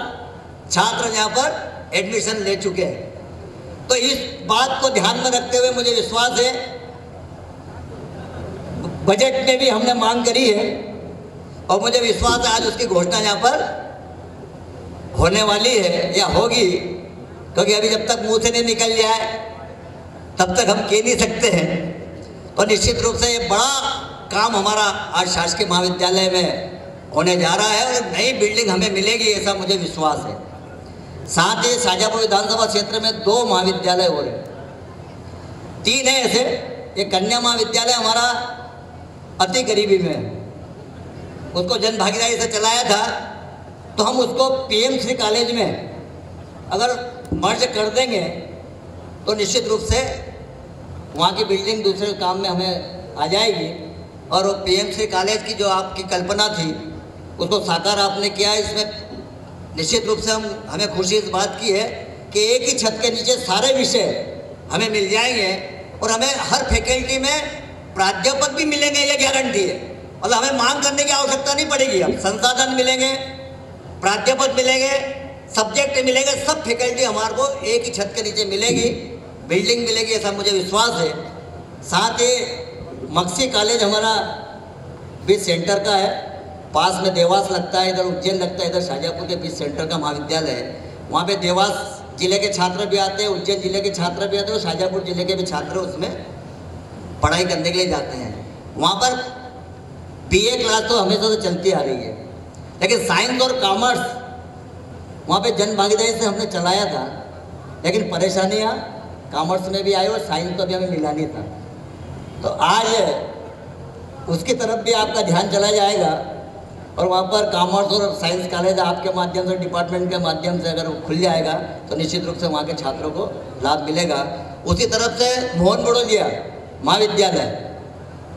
छात्र यहाँ पर एडमिशन ले चुके हैं। तो इस बात को ध्यान में रखते हुए मुझे विश्वास है, बजट में भी हमने मांग करी है और मुझे विश्वास है आज उसकी घोषणा यहाँ पर होने वाली है या होगी, क्योंकि अभी जब तक मुंह से नहीं निकल जाए तब तक हम कह नहीं सकते हैं। और निश्चित रूप से ये बड़ा काम हमारा आज शासकीय महाविद्यालय में होने जा रहा है और नई बिल्डिंग हमें मिलेगी ऐसा मुझे विश्वास है। साथ ही शाजापुर विधानसभा क्षेत्र में 2 महाविद्यालय हो रहे, 3 है ऐसे। एक कन्या महाविद्यालय हमारा अति करीबी में है, उसको जन भागीदारी से चलाया था, तो हम उसको PM श्री कॉलेज में अगर मर्ज कर देंगे तो निश्चित रूप से वहाँ की बिल्डिंग दूसरे काम में हमें आ जाएगी। और वो PM श्री कॉलेज की जो आपकी कल्पना थी उसको साकार आपने किया। इसमें निश्चित रूप से हमें खुशी इस बात की है कि एक ही छत के नीचे सारे विषय हमें मिल जाएंगे और हमें हर फैकल्टी में प्राध्यापक भी मिलेंगे, ये गारंटी है। मतलब हमें मांग करने की आवश्यकता नहीं पड़ेगी। अब संसाधन मिलेंगे, प्राध्यापक मिलेंगे, सब्जेक्ट मिलेंगे, सब फैकल्टी हमारे को एक ही छत के नीचे मिलेगी, बिल्डिंग मिलेगी, ऐसा मुझे विश्वास है। साथ ही मक्सी कॉलेज हमारा बीच सेंटर का है, पास में देवास लगता है, इधर उज्जैन लगता है, इधर शाजापुर के बीच सेंटर का महाविद्यालय है। वहाँ पे देवास जिले के छात्र भी आते हैं, उज्जैन जिले के छात्र भी आते हैं और शाजापुर जिले के भी छात्र उसमें पढ़ाई करने के लिए जाते हैं। वहाँ पर BA क्लास तो हमेशा से चलती आ रही है, लेकिन साइंस और कॉमर्स वहाँ पे जन भागीदारी से हमने चलाया था, लेकिन परेशानियाँ कॉमर्स में भी आई और साइंस तो भी हमें मिला नहीं था। तो आज उसकी तरफ भी आपका ध्यान चला जाएगा और वहाँ पर कॉमर्स और साइंस कॉलेज आपके माध्यम से, डिपार्टमेंट के माध्यम से अगर खुल जाएगा तो निश्चित रूप से वहाँ के छात्रों को लाभ मिलेगा। उसी तरफ से मोहन बड़ोलिया महाविद्यालय,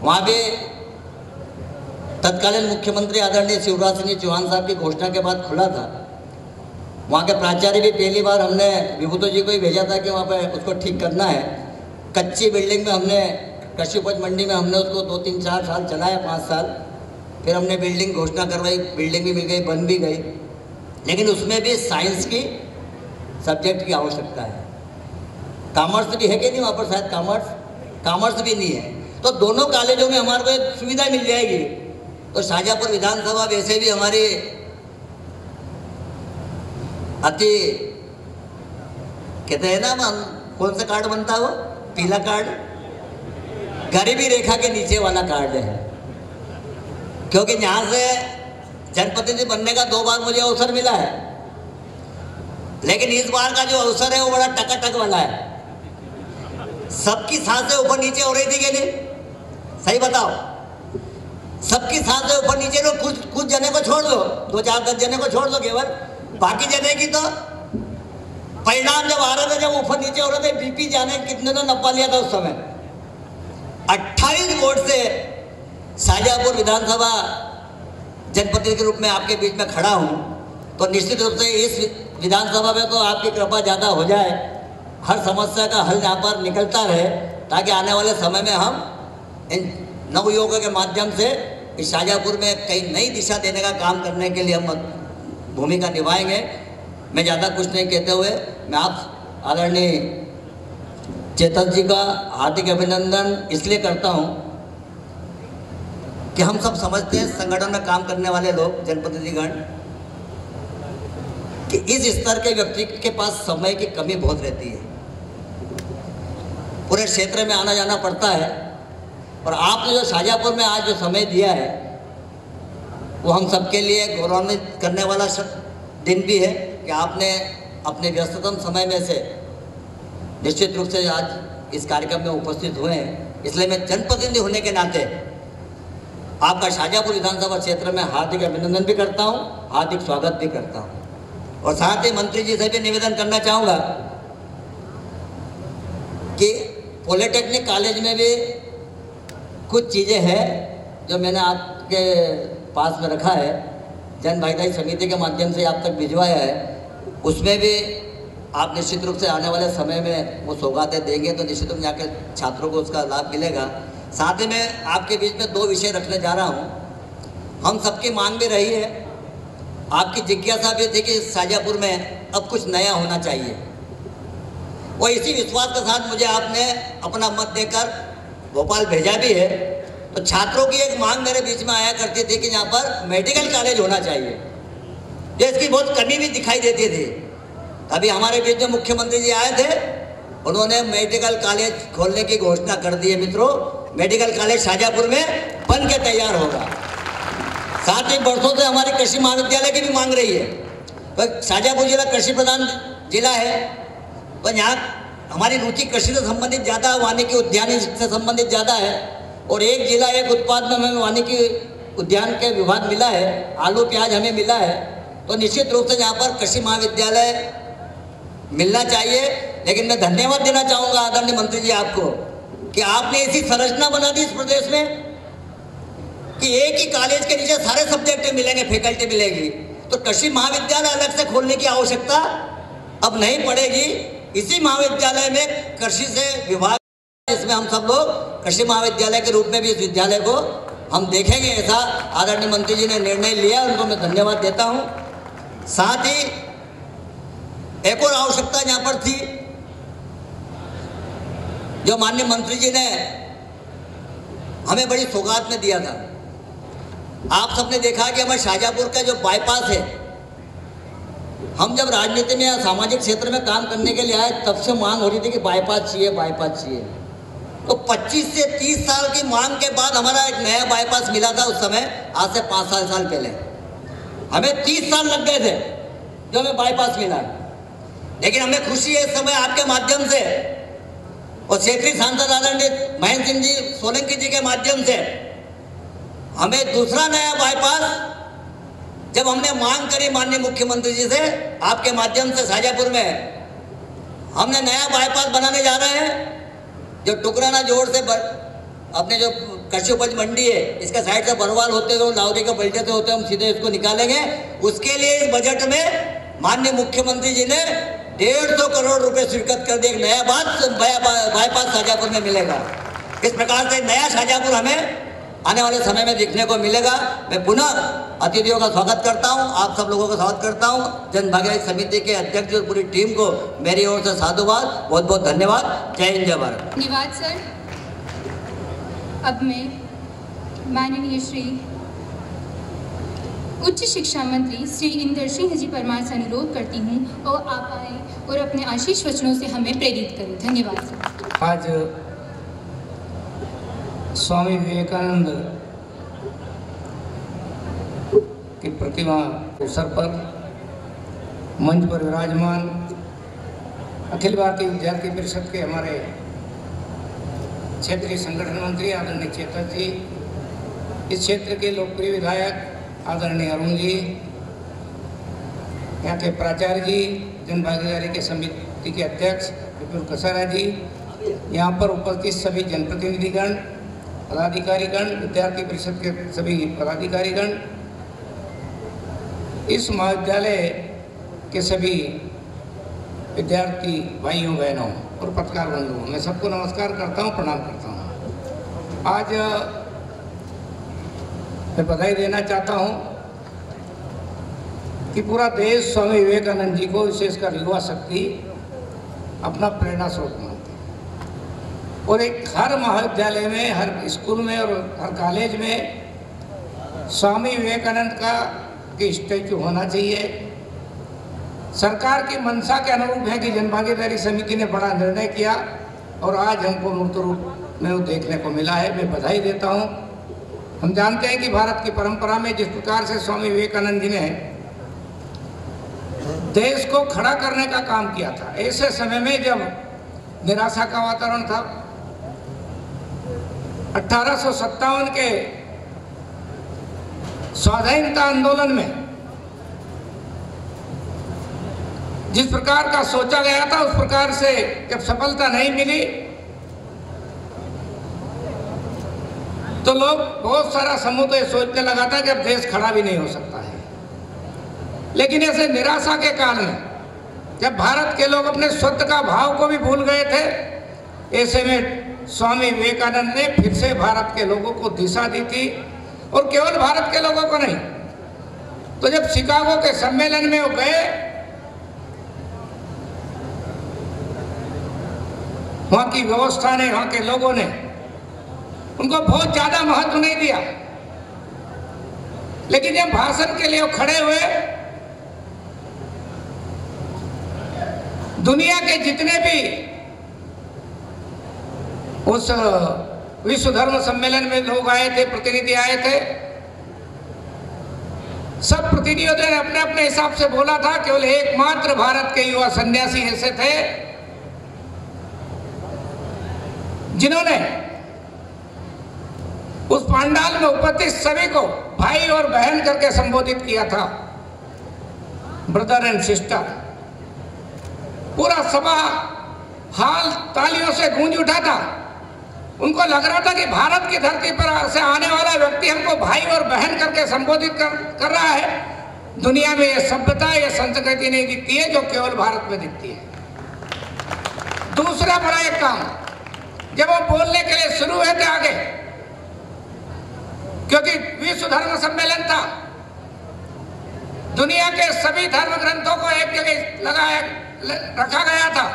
वहाँ भी तत्कालीन मुख्यमंत्री आदरणीय शिवराज सिंह चौहान साहब की घोषणा के बाद खुला था। वहाँ के प्राचार्य भी पहली बार हमने विभूतो जी को ही भेजा था कि वहाँ पे उसको ठीक करना है। कच्ची बिल्डिंग में हमने कृषि उपज मंडी में हमने उसको 2, 3, 4 साल चलाया, 5 साल, फिर हमने बिल्डिंग घोषणा करवाई, बिल्डिंग भी मिल गई, बन भी गई, लेकिन उसमें भी साइंस की सब्जेक्ट की आवश्यकता है। कॉमर्स भी है कि नहीं वहाँ पर? शायद कॉमर्स भी नहीं है। तो दोनों कॉलेजों में हमारे को एक सुविधा मिल जाएगी। तो शाजापुर विधानसभा वैसे भी हमारी अति कहते हैं ना, कौन सा कार्ड बनता है वो, पीला कार्ड, गरीबी रेखा के नीचे वाला कार्ड है, क्योंकि यहाँ से जनप्रतिनिधि बनने का 2 बार मुझे अवसर मिला है, लेकिन इस बार का जो अवसर है वो बड़ा टकाटक वाला है। सबकी सांसें ऊपर नीचे हो रही थी कि नहीं? सही बताओ, सबकी सांसें ऊपर नीचे, तो कुछ जने को छोड़ दो, 2, 4, 10 जने को छोड़ दो केवल, बाकी जने की तो परिणाम जब आ रहे थे, जब ऊपर नीचे हो रहे थे, बीपी जाने कितने तो नपा लिया था उस समय। 28 वोट से शाजापुर विधानसभा जनप्रतिनिधि के रूप में आपके बीच में खड़ा हूँ। तो निश्चित रूप से इस विधानसभा में तो आपकी कृपा ज़्यादा हो जाए, हर समस्या का हल यहाँ पर निकलता रहे, ताकि आने वाले समय में हम इन नवयुवकों के माध्यम से इस शाजापुर में कई नई दिशा देने का काम करने के लिए हम भूमिका निभाएंगे। मैं ज़्यादा कुछ नहीं कहते हुए मैं आप आदरणीय चेतन जी का हार्दिक अभिनंदन इसलिए करता हूँ कि हम सब समझते हैं, संगठन में काम करने वाले लोग, जनप्रतिनिधिगण, कि इस स्तर के व्यक्ति के पास समय की कमी बहुत रहती है, पूरे क्षेत्र में आना जाना पड़ता है। और आपने जो शाजापुर में आज जो समय दिया है वो हम सबके लिए गौरवान्वित करने वाला दिन भी है कि आपने अपने व्यस्ततम समय में से निश्चित रूप से आज इस कार्यक्रम में उपस्थित हुए हैं। इसलिए मैं जनप्रतिनिधि होने के नाते आपका शाजापुर विधानसभा क्षेत्र में हार्दिक अभिनंदन भी करता हूं, हार्दिक स्वागत भी करता हूं। और साथ ही मंत्री जी से भी निवेदन करना चाहूँगा कि पॉलिटेक्निक कॉलेज में भी कुछ चीज़ें हैं जो मैंने आपके पास में रखा है, जन भागीदारी समिति के माध्यम से आप तक भिजवाया है, उसमें भी आप निश्चित रूप से आने वाले समय में वो सौगातें देंगे तो निश्चित रूप से यहाँ के छात्रों को उसका लाभ मिलेगा। साथ ही मैं आपके बीच में 2 विषय रखने जा रहा हूँ। हम सबकी मांग भी रही है, आपकी जिज्ञासा भी थी कि शाजापुर में अब कुछ नया होना चाहिए, और इसी विश्वास के साथ मुझे आपने अपना मत देकर भोपाल भेजा भी है। तो छात्रों की एक मांग मेरे बीच में आया करती थी कि यहाँ पर मेडिकल कॉलेज होना चाहिए, जिसकी बहुत कमी भी दिखाई देती थी। अभी हमारे बीच में मुख्यमंत्री जी आए थे, उन्होंने मेडिकल कॉलेज खोलने की घोषणा कर दी है। मित्रों, मेडिकल कॉलेज शाजापुर में बन के तैयार होगा। साथ ही वर्षों से हमारे कृषि महाविद्यालय की भी मांग रही है, पर शाजापुर जिला कृषि प्रधान जिला है, पर यहाँ हमारी रुचि कृषि से संबंधित ज़्यादा, वानिकी उद्यान से संबंधित ज़्यादा है, और एक जिला एक उत्पाद में हमें वानिकी उद्यान के विभाग मिला है, आलू प्याज हमें मिला है। तो निश्चित रूप से यहाँ पर कृषि महाविद्यालय मिलना चाहिए। लेकिन मैं धन्यवाद देना चाहूँगा आदरणीय मंत्री जी आपको कि आपने ऐसी संरचना बना दी इस प्रदेश में कि एक ही कॉलेज के नीचे सारे सब्जेक्ट मिलेंगे, फैकल्टी मिलेगी। तो कृषि महाविद्यालय अलग से खोलने की आवश्यकता अब नहीं पड़ेगी। इसी महाविद्यालय में कृषि से विभाग, इसमें हम सब लोग कृषि महाविद्यालय के रूप में भी इस विद्यालय को हम देखेंगे, ऐसा आदरणीय मंत्री जी ने निर्णय लिया, उनको मैं धन्यवाद देता हूँ। साथ ही एक और आवश्यकता यहाँ पर थी जो माननीय मंत्री जी ने हमें बड़ी सौगात में दिया था। आप सबने देखा कि हमारे शाजापुर का जो बाईपास है, हम जब राजनीति में या सामाजिक क्षेत्र में काम करने के लिए आए तब से मांग हो रही थी कि बाईपास चाहिए, बाईपास चाहिए। तो 25 से 30 साल की मांग के बाद हमारा एक नया बाईपास मिला था। उस समय आज से 5 साल पहले हमें 30 साल लग गए थे जो हमें बाईपास मिला, लेकिन हमें खुशी है इस समय आपके माध्यम से और क्षेत्रीय सांसद आदरणीय महेंद्र सिंह जी सोलंकी जी के माध्यम से हमें दूसरा नया बाईपास, जब हमने मांग करी माननीय मुख्यमंत्री जी से, आपके माध्यम से शाजापुर में हमने नया बाईपास बनाने जा रहे हैं। जो टुकराना जोड़ से अपने जो कृषि उपज मंडी है, इसका साइड से बरवाल होते हुए लाहौरी के बल्टे से होते हम सीधे इसको निकालेंगे। उसके लिए इस बजट में माननीय मुख्यमंत्री जी ने 150 करोड़ रुपए स्वीकृत कर दिए। नया बाईपास शाजापुर में मिलेगा। इस प्रकार से नया शाजापुर हमें आने वाले समय में देखने को मिलेगा। मैं पुनः अतिथियों का स्वागत करता हूं, आप सब लोगों का स्वागत करता हूं। जन भागीदारी समिति के अध्यक्ष और पूरी टीम को मेरी ओर से साधुवाद, बहुत बहुत धन्यवाद। जय हिंद, जय भारत। धन्यवाद सर। अब मैं माननीय श्री उच्च शिक्षा मंत्री श्री इंदर सिंह जी परमार से अनुरोध करती हूँ और आप आए और अपने आशीष वचनों से हमें प्रेरित करें। धन्यवाद सर। आज स्वामी विवेकानंद की प्रतिमा अवसर पर मंच पर विराजमान अखिल भारतीय विद्यार्थी परिषद के हमारे क्षेत्रीय संगठन मंत्री आदरणीय चेतन जी, इस क्षेत्र के लोकप्रिय विधायक आदरणीय अरुण जी, यहाँ के प्राचार्य जी, जन भागीदारी के समिति के अध्यक्ष विपुल कसारा जी, यहाँ पर उपस्थित सभी जनप्रतिनिधिगण, पदाधिकारीगण, विद्यार्थी परिषद के सभी पदाधिकारीगण, इस महाविद्यालय के सभी विद्यार्थी भाइयों बहनों और पत्रकार बंधुओं, मैं सबको नमस्कार करता हूँ, प्रणाम करता हूँ। आज मैं बधाई देना चाहता हूँ कि पूरा देश स्वामी विवेकानंद जी को, विशेषकर युवा शक्ति, अपना प्रेरणा स्रोत मानते हैं। और एक हर महाविद्यालय में, हर स्कूल में और हर कॉलेज में स्वामी विवेकानंद का स्टैचू होना चाहिए। सरकार की मंशा के अनुरूप है कि जनभागीदारी समिति ने बड़ा निर्णय किया और आज हमको मूर्त रूप में वो देखने को मिला है। मैं बधाई देता हूँ। हम जानते हैं कि भारत की परंपरा में जिस प्रकार से स्वामी विवेकानंद जी ने देश को खड़ा करने का काम किया था, ऐसे समय में जब निराशा का वातावरण था, 1857 के स्वाधीनता आंदोलन में जिस प्रकार का सोचा गया था, उस प्रकार से जब सफलता नहीं मिली तो लोग बहुत सारा समूह तो ये सोचने लगा था कि अब देश खड़ा भी नहीं हो सकता है। लेकिन ऐसे निराशा के काल में जब भारत के लोग अपने स्वत्व का भाव को भी भूल गए थे, ऐसे में स्वामी विवेकानंद ने फिर से भारत के लोगों को दिशा दी थी, और केवल भारत के लोगों को नहीं। तो जब शिकागो के सम्मेलन में वो गए, वहां की व्यवस्था ने, वहां के लोगों ने उनको बहुत ज्यादा महत्व नहीं दिया, लेकिन जब भाषण के लिए वो खड़े हुए, दुनिया के जितने भी उस विश्व धर्म सम्मेलन में लोग आए थे, प्रतिनिधि आए थे, सब प्रतिनिधियों ने अपने अपने हिसाब से बोला था। केवल एकमात्र भारत के युवा सन्यासी ऐसे थे जिन्होंने उस पंडाल में उपस्थित सभी को भाई और बहन करके संबोधित किया था, ब्रदर एंड सिस्टर। पूरा सभा हाल तालियों से गूंज उठा था। उनको लग रहा था कि भारत की धरती पर से आने वाला व्यक्ति हमको भाई और बहन करके संबोधित कर रहा है। दुनिया में ये सभ्यता, ये संस्कृति नहीं दिखती है जो केवल भारत में दिखती है। दूसरा बड़ा एक काम, जब वो बोलने के लिए शुरू हुए थे आगे, क्योंकि विश्व धर्म सम्मेलन था, दुनिया के सभी धर्म ग्रंथों को एक जगह रखा गया था,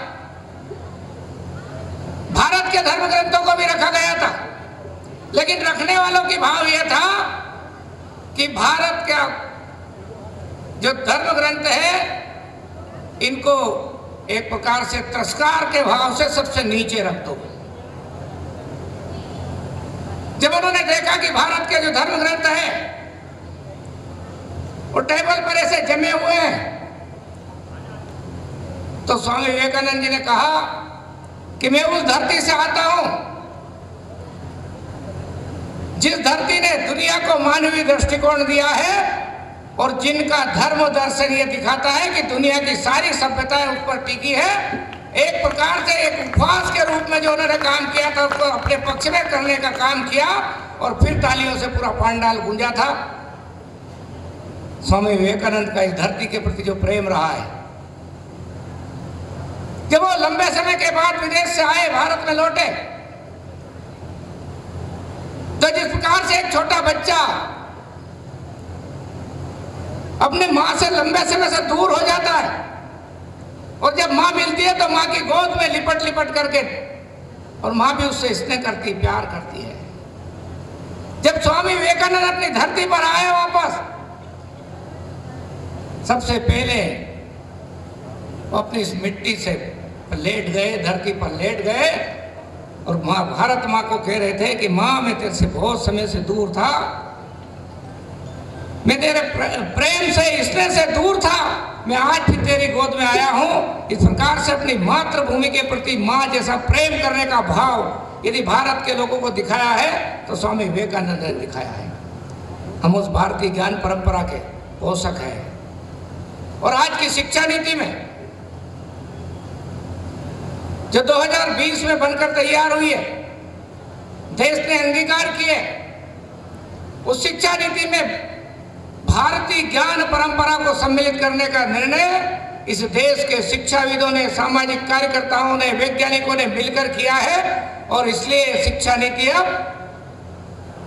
भारत के धर्म ग्रंथों को भी रखा गया था, लेकिन रखने वालों की भाव यह था कि भारत का जो धर्म ग्रंथ है इनको एक प्रकार से तिरस्कार के भाव से सबसे नीचे रख दो। जब उन्होंने देखा कि भारत के जो धर्म ग्रंथ है वो टेबल पर ऐसे जमे हुए हैं, तो स्वामी विवेकानंद जी ने कहा कि मैं उस धरती से आता हूं जिस धरती ने दुनिया को मानवीय दृष्टिकोण दिया है और जिनका धर्म दर्शन ये दिखाता है कि दुनिया की सारी सभ्यताएं उस पर टिकी है। एक प्रकार से एक उपवास के रूप में जो उन्होंने काम किया था उसको अपने पक्ष में करने का काम किया, और फिर तालियों से पूरा पंडाल गूंजा था। स्वामी विवेकानंद का इस धरती के प्रति जो प्रेम रहा है, जब वो लंबे समय के बाद विदेश से आए, भारत में लौटे, तो जिस प्रकार से एक छोटा बच्चा अपने मां से लंबे समय से दूर हो जाता है और जब मां मिलती है तो मां की गोद में लिपट लिपट करके, और मां भी उससे स्नेह करती, प्यार करती है। जब स्वामी विवेकानंद अपनी धरती पर आए वापस, सबसे पहले वो अपनी इस मिट्टी से लेट गए, धरती पर लेट गए, और मां, भारत मां को कह रहे थे कि मां मैं तेरे से बहुत समय से दूर था, मैं तेरे प्रेम से, स्नेह से दूर था, मैं आज फिर तेरी गोद में आया हूं। इस प्रकार से अपनी मातृभूमि के प्रति मां जैसा प्रेम करने का भाव यदि भारत के लोगों को दिखाया है तो स्वामी विवेकानंद ने दिखाया है। हम उस भारतीय ज्ञान परंपरा के पोषक हैं। और आज की शिक्षा नीति में जो 2020 में बनकर तैयार हुई है, देश ने अंगीकार किए, उस शिक्षा नीति में भारतीय ज्ञान परंपरा को सम्मिलित करने का निर्णय इस देश के शिक्षाविदों ने, सामाजिक कार्यकर्ताओं ने, वैज्ञानिकों ने मिलकर किया है। और इसलिए शिक्षा नीति अब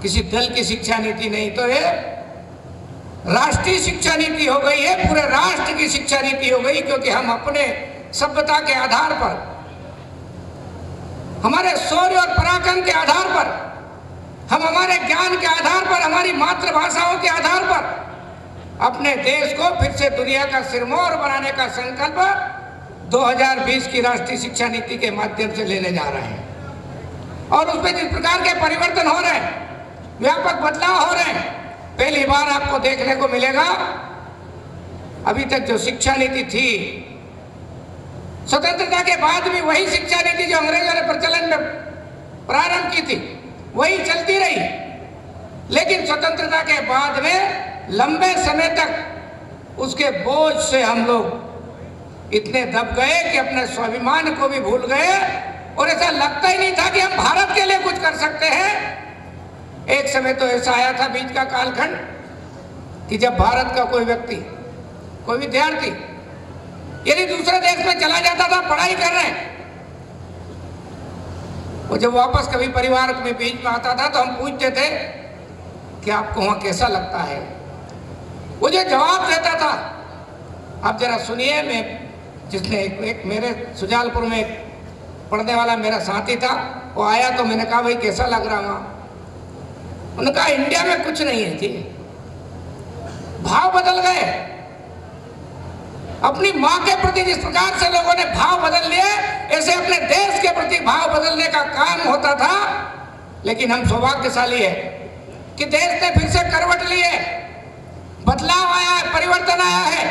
किसी दल की शिक्षा नीति नहीं, तो ये राष्ट्रीय शिक्षा नीति हो गई है, पूरे राष्ट्र की शिक्षा नीति हो गई। क्योंकि हम अपने सभ्यता के आधार पर, हमारे शौर्य और पराक्रम के आधार पर, हम हमारे ज्ञान के आधार पर, हमारी मातृभाषाओं के आधार पर अपने देश को फिर से दुनिया का सिरमौर बनाने का संकल्प 2020 की राष्ट्रीय शिक्षा नीति के माध्यम से लेने जा रहे हैं। और उसमें जिस प्रकार के परिवर्तन हो रहे हैं, व्यापक बदलाव हो रहे हैं, पहली बार आपको देखने को मिलेगा। अभी तक जो शिक्षा नीति थी, स्वतंत्रता के बाद भी वही शिक्षा नीति जो अंग्रेजों ने प्रचलन में प्रारंभ की थी वही चलती रही। लेकिन स्वतंत्रता के बाद में लंबे समय तक उसके बोझ से हम लोग इतने दब गए कि अपने स्वाभिमान को भी भूल गए, और ऐसा लगता ही नहीं था कि हम भारत के लिए कुछ कर सकते हैं। एक समय तो ऐसा आया था बीच का कालखंड कि जब भारत का कोई व्यक्ति, कोई विद्यार्थी यदि दूसरे देश में चला जाता था पढ़ाई कर रहे, वो जब वापस कभी परिवार में बीच में आता था तो हम पूछते थे कि आपको वहाँ कैसा लगता है। वो जो जवाब देता था, आप जरा सुनिए। मैं जिसने एक मेरे सुजालपुर में एक पढ़ने वाला मेरा साथी था, वो आया तो मैंने कहा भाई कैसा लग रहा वहाँ? उन्होंने कहा इंडिया में कुछ नहीं है जी, भाव बदल गए। अपनी माँ के प्रति जिस प्रकार से लोगों ने भाव बदल लिए, ऐसे अपने देश के प्रति भाव बदलने का काम होता था। लेकिन हम सौभाग्यशाली है कि देश ने फिर से करवट ली है, बदलाव आया है, परिवर्तन आया है।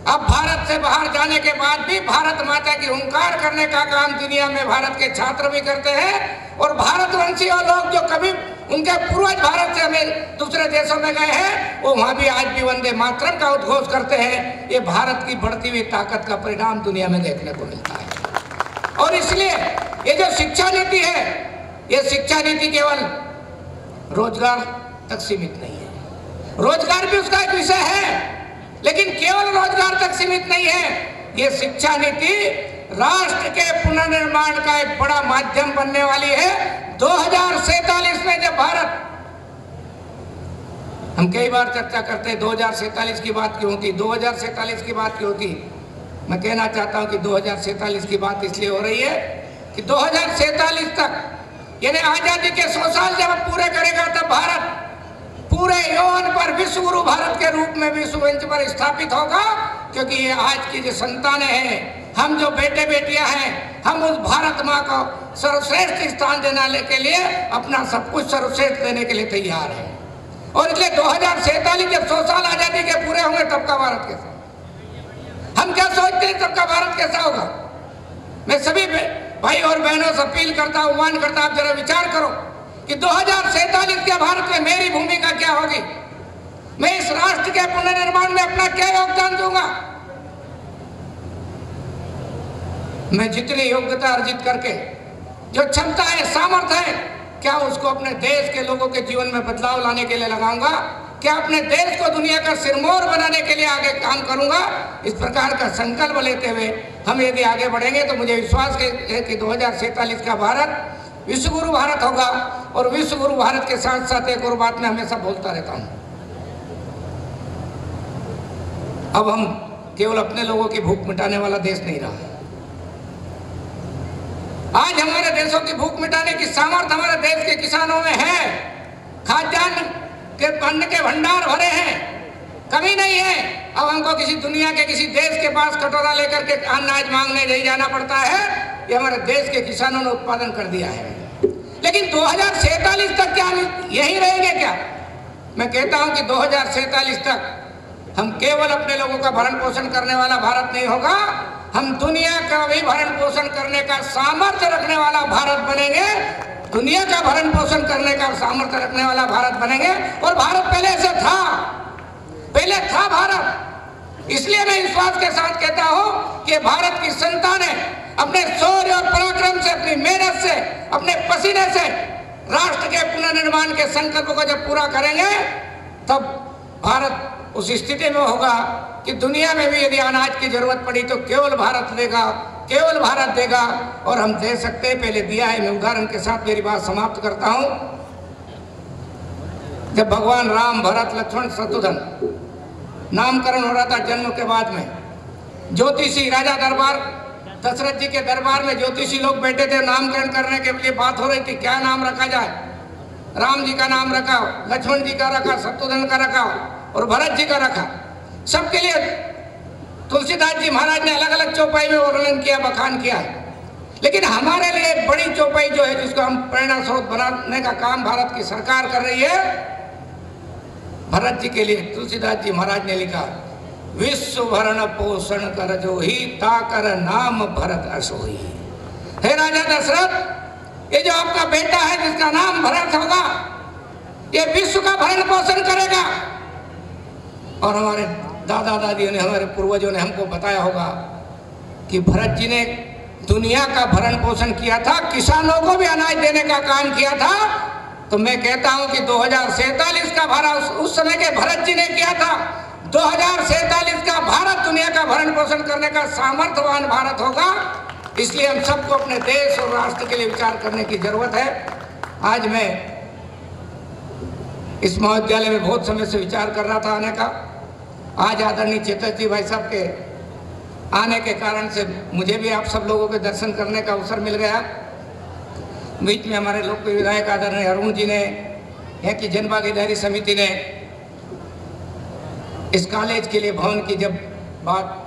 अब भारत से बाहर जाने के बाद भी भारत माता की हुंकार करने का काम दुनिया में भारत के छात्र भी करते हैं। और भारतवंशी और लोग जो कभी उनके पूर्वज भारत से हमें दूसरे देशों में गए हैं, वो वहां भी आज भी वंदे मातरम का उद्घोष करते हैं। ये भारत की बढ़ती हुई ताकत का परिणाम दुनिया में देखने को मिलता है। और इसलिए ये जो शिक्षा नीति है, ये शिक्षा नीति केवल रोजगार तक सीमित नहीं है। रोजगार भी उसका एक विषय है, लेकिन केवल रोजगार तक सीमित नहीं है। ये शिक्षा नीति राष्ट्र के पुनर्निर्माण का एक बड़ा माध्यम बनने वाली है। 2047 में जब भारत, हम कई बार चर्चा करते हैं 2047 की बात क्यों होती, 2047 की बात क्यों होती। मैं कहना चाहता हूं कि 2047 की बात इसलिए हो रही है कि 2047 तक, यानी आजादी के 100 साल जब पूरे करेगा, तब भारत पूरे यौवन पर विश्व गुरु भारत के रूप में विश्व मंच पर स्थापित होगा। क्योंकि ये आज की जो संतानें हैं, हम जो बेटे बेटियां हैं, हम उस भारत माँ को सर्वश्रेष्ठ स्थान देने के लिए अपना सब कुछ सर्वश्रेष्ठ देने के लिए तैयार है। और इसलिए 2047 जब 100 साल आजादी के पूरे होंगे, तब का भारत कैसा, हम क्या सोचते हैं तब का भारत कैसा होगा? मैं सभी भाई और बहनों से अपील करता हूं, आह्वान करता हूं, आप जरा विचार करो कि 2047 के भारत में मेरी भूमिका क्या होगी। मैं इस राष्ट्र के पुनर्निर्माण में अपना क्या योगदान दूंगा। मैं जितनी योग्यता अर्जित करके, जो क्षमता है, सामर्थ्य है, क्या उसको अपने देश के लोगों के जीवन में बदलाव लाने के लिए लगाऊंगा? क्या अपने देश को दुनिया का सिरमौर बनाने के लिए आगे काम करूंगा? इस प्रकार का संकल्प लेते हुए हम यदि आगे बढ़ेंगे तो मुझे विश्वास है कि 2047 का भारत विश्व गुरु भारत होगा। और विश्व गुरु भारत के साथ साथ एक और बात मैं हमेशा बोलता रहता हूं, अब हम केवल अपने लोगों की भूख मिटाने वाला देश नहीं रहा। आज हमारे देशों की भूख मिटाने की सामर्थ्य हमारे देश के किसानों में है। खाद्यान्न के अन्न के भंडार भरे हैं, कमी नहीं है। अब हमको किसी दुनिया के किसी देश के पास कटोरा लेकर के अनाज मांगने नहीं जाना पड़ता है। ये हमारे देश के किसानों ने उत्पादन कर दिया है। लेकिन 2047 तक क्या हम यही रहेंगे क्या? मैं कहता हूं कि 2047 तक हम केवल अपने लोगों का भरण पोषण करने वाला भारत नहीं होगा, हम दुनिया का भी भरण पोषण करने का सामर्थ्य रखने वाला भारत बनेंगे। दुनिया का भरण पोषण करने का सामर्थ्य रखने वाला भारत बनेंगे। और भारत पहले से था, पहले था भारत। इसलिए मैं विश्वास के साथ कहता हूं कि भारत की संतानें अपने शौर्य और पराक्रम से, अपनी मेहनत से, अपने पसीने से राष्ट्र के पुनर्निर्माण के संकल्प को जब पूरा करेंगे, तब भारत उस स्थिति में होगा कि दुनिया में भी यदि अनाज की जरूरत पड़ी तो केवल भारत देगा, केवल भारत देगा। और हम दे सकते हैं, पहले दिया है। मैं उदाहरण के साथ मेरी बात समाप्त करता हूं। जब भगवान राम, भरत, लक्ष्मण, शत्रुघ्न नामकरण हो रहा था जन्म के बाद में, ज्योतिषी राजा दरबार, दशरथ जी के दरबार में ज्योतिषी लोग बैठे थे, नामकरण करने के लिए बात हो रही थी, क्या नाम रखा जाए। राम जी का नाम रखा, लक्ष्मण जी का रखा, शत्रुघ्न का रखा और भरत जी का रखा। सबके लिए तुलसीदास जी महाराज ने अलग अलग चौपाई में वर्णन किया, बखान किया है। लेकिन हमारे लिए एक बड़ी चौपाई जो है, जिसको हम प्रेरणा स्रोत बनाने का काम भारत की सरकार कर रही है, भरत जी के लिए तुलसीदास जी महाराज ने लिखा, विश्व भरण पोषण कर जो ही ताकर नाम भरत असोई। हे राजा दशरथ, ये जो आपका बेटा है जिसका नाम भरत होगा, ये विश्व का भरण पोषण करेगा। और हमारे दादा दादियों ने, हमारे पूर्वजों ने हमको बताया होगा कि भरत जी ने दुनिया का भरण पोषण किया था, किसानों को भी अनाज देने का काम किया था। तो मैं कहता हूं कि 2047 का भारत उस समय के भरत जी ने किया था। 2047 का भारत दुनिया का भरण पोषण करने का सामर्थ्यवान भारत होगा। इसलिए हम सबको अपने देश और राष्ट्र के लिए विचार करने की जरूरत है। आज मैं इस महाविद्यालय में बहुत समय से विचार कर रहा था आने का। आज आदरणीय चेतन जी भाई साहब के आने के कारण से मुझे भी आप सब लोगों के दर्शन करने का अवसर मिल गया। बीच में हमारे लोकप्रिय विधायक आदरणीय अरुण जी ने, यहाँ की जन भागीदारी समिति ने इस कॉलेज के लिए भवन की जब बात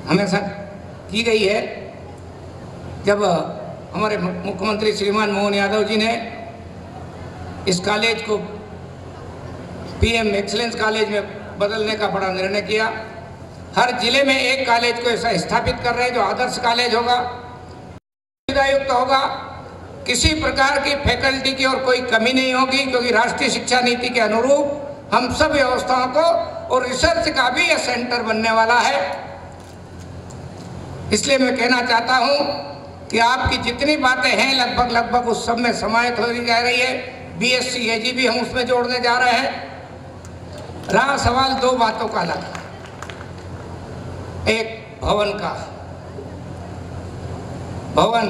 हमेशा की गई है, जब हमारे मुख्यमंत्री श्रीमान मोहन यादव जी ने इस कॉलेज को पीएम एक्सीलेंस कॉलेज में बदलने का बड़ा निर्णय किया। हर जिले में एक कॉलेज को ऐसा स्थापित कर रहे हैं जो आदर्श कॉलेज होगा, सुविधायुक्त होगा, किसी प्रकार की फैकल्टी की और कोई कमी नहीं होगी, क्योंकि राष्ट्रीय शिक्षा नीति के अनुरूप हम सब व्यवस्थाओं को और रिसर्च का भी यह सेंटर बनने वाला है। इसलिए मैं कहना चाहता हूं कि आपकी जितनी बातें हैं लगभग उस सब में समाहित हो जा रही है। बीएससी एजी भी हम उसमें जोड़ने जा रहे हैं। रहा सवाल दो बातों का अलग, एक भवन का। भवन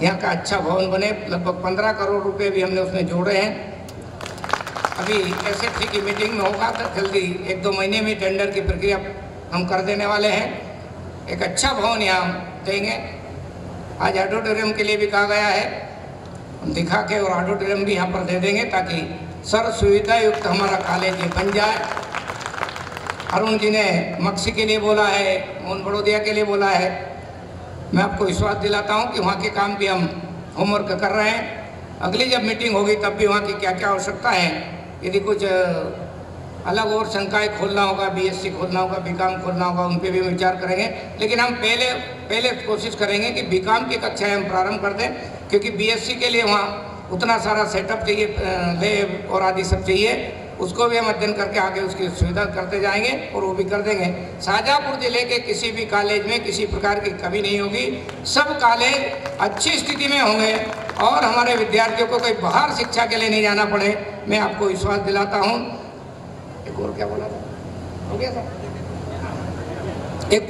यहाँ का अच्छा भवन बने, लगभग 15 करोड़ रुपए भी हमने उसमें जोड़े हैं। अभी एसएफसी की मीटिंग में होगा तो जल्दी 1-2 महीने में टेंडर की प्रक्रिया हम कर देने वाले हैं। एक अच्छा भवन यहाँ देंगे। आज ऑडिटोरियम के लिए भी कहा गया है, हम दिखा के और ऑडिटोरियम भी यहाँ पर दे देंगे ताकि सर्व सुविधा युक्त हमारा कॉलेज बन जाए। अरुण जी ने मक्सी के लिए बोला है, मोहन बड़ोदिया के लिए बोला है। मैं आपको विश्वास दिलाता हूँ कि वहाँ के काम भी हम होमवर्क कर रहे हैं। अगली जब मीटिंग होगी तब भी वहाँ की क्या क्या आवश्यकता है, यदि कुछ अलग और संकाय खोलना होगा, बीएससी खोलना होगा, बीकॉम खोलना होगा, उन पर भी विचार करेंगे। लेकिन हम पहले कोशिश करेंगे कि बीकॉम की कक्षाएं हम प्रारंभ कर दें, क्योंकि बीएससी के लिए वहाँ उतना सारा सेटअप चाहिए, लैब और आदि सब चाहिए। उसको भी हम अध्ययन करके आगे उसकी सुविधा करते जाएंगे और वो भी कर देंगे। शाहजहाँपुर जिले के किसी भी कॉलेज में किसी प्रकार की कमी नहीं होगी। सब कॉलेज अच्छी स्थिति में होंगे और हमारे विद्यार्थियों को कोई बाहर शिक्षा के लिए नहीं जाना पड़े, मैं आपको विश्वास दिलाता हूँ। एक और क्या बोला था, हो गया था। एक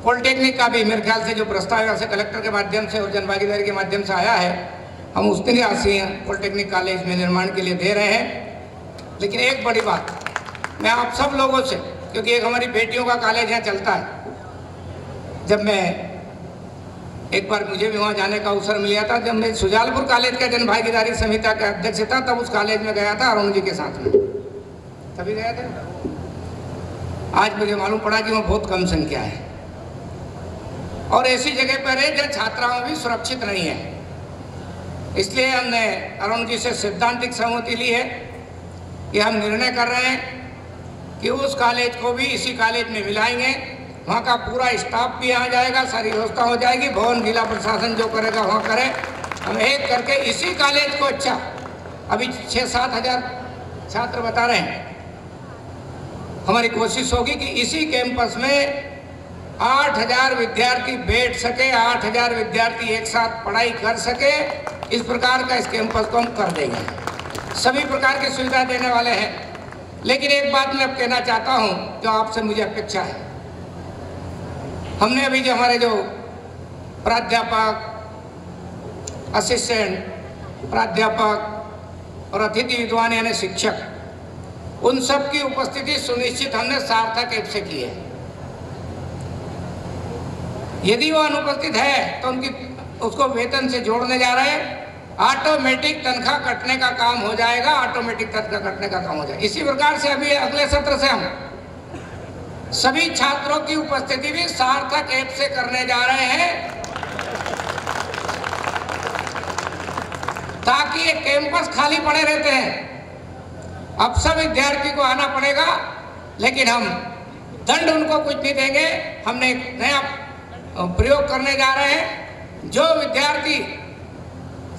पॉलिटेक्निक का भी मेरे ख्याल से जो प्रस्ताव यहाँ से कलेक्टर के माध्यम से और जनभागीदारी के माध्यम से आया है, हम उस दिन राशि पॉलिटेक्निक कॉलेज में निर्माण के लिए दे रहे हैं। लेकिन एक बड़ी बात मैं आप सब लोगों से, क्योंकि एक हमारी बेटियों का कॉलेज यहाँ चलता है, जब मैं एक बार मुझे भी वहाँ जाने का अवसर मिला था, जब मैं सुजालपुर कॉलेज का जन भागीदारी समिति का अध्यक्ष था, तब उस कॉलेज में गया था अरुण जी के साथ में, तभी गया था। आज मुझे मालूम पड़ा कि वहाँ बहुत कम संख्या है और ऐसी जगह पर है जहाँ छात्राओं भी सुरक्षित नहीं है। इसलिए हमने अरुण जी से सैद्धांतिक सहमति ली है कि हम निर्णय कर रहे हैं कि उस कॉलेज को भी इसी कॉलेज में मिलाएंगे। वहाँ का पूरा स्टाफ भी आ जाएगा, सारी व्यवस्था हो जाएगी। भवन जिला प्रशासन जो करेगा वहाँ करे। हम एक करके इसी कॉलेज को, अच्छा अभी 6-7 हज़ार छात्र बता रहे हैं, हमारी कोशिश होगी कि इसी कैंपस में 8,000 विद्यार्थी बैठ सके, 8,000 विद्यार्थी एक साथ पढ़ाई कर सके। इस प्रकार का इस कैंपस को हम कर देंगे, सभी प्रकार की सुविधा देने वाले हैं। लेकिन एक बात मैं अब कहना चाहता हूं जो आपसे मुझे अपेक्षा है। हमने अभी जो हमारे जो प्राध्यापक, असिस्टेंट प्राध्यापक और अतिथि विद्वान यानी शिक्षक, उन सब की उपस्थिति सुनिश्चित हमने सार्थक ऐप से की है। यदि वो अनुपस्थित है तो उसको वेतन से जोड़ने जा रहे हैं। ऑटोमेटिक तनख्वाह कटने का काम हो जाएगा, ऑटोमेटिक तनख्वाह कटने का काम हो जाएगा। इसी प्रकार से अभी अगले सत्र से हम सभी छात्रों की उपस्थिति भी सार्थक ऐप से करने जा रहे हैं, ताकि ये कैंपस खाली पड़े रहते हैं। अब सब विद्यार्थी को आना पड़ेगा, लेकिन हम दंड उनको कुछ नहीं देंगे। हमने एक नया प्रयोग करने जा रहे हैं। जो विद्यार्थी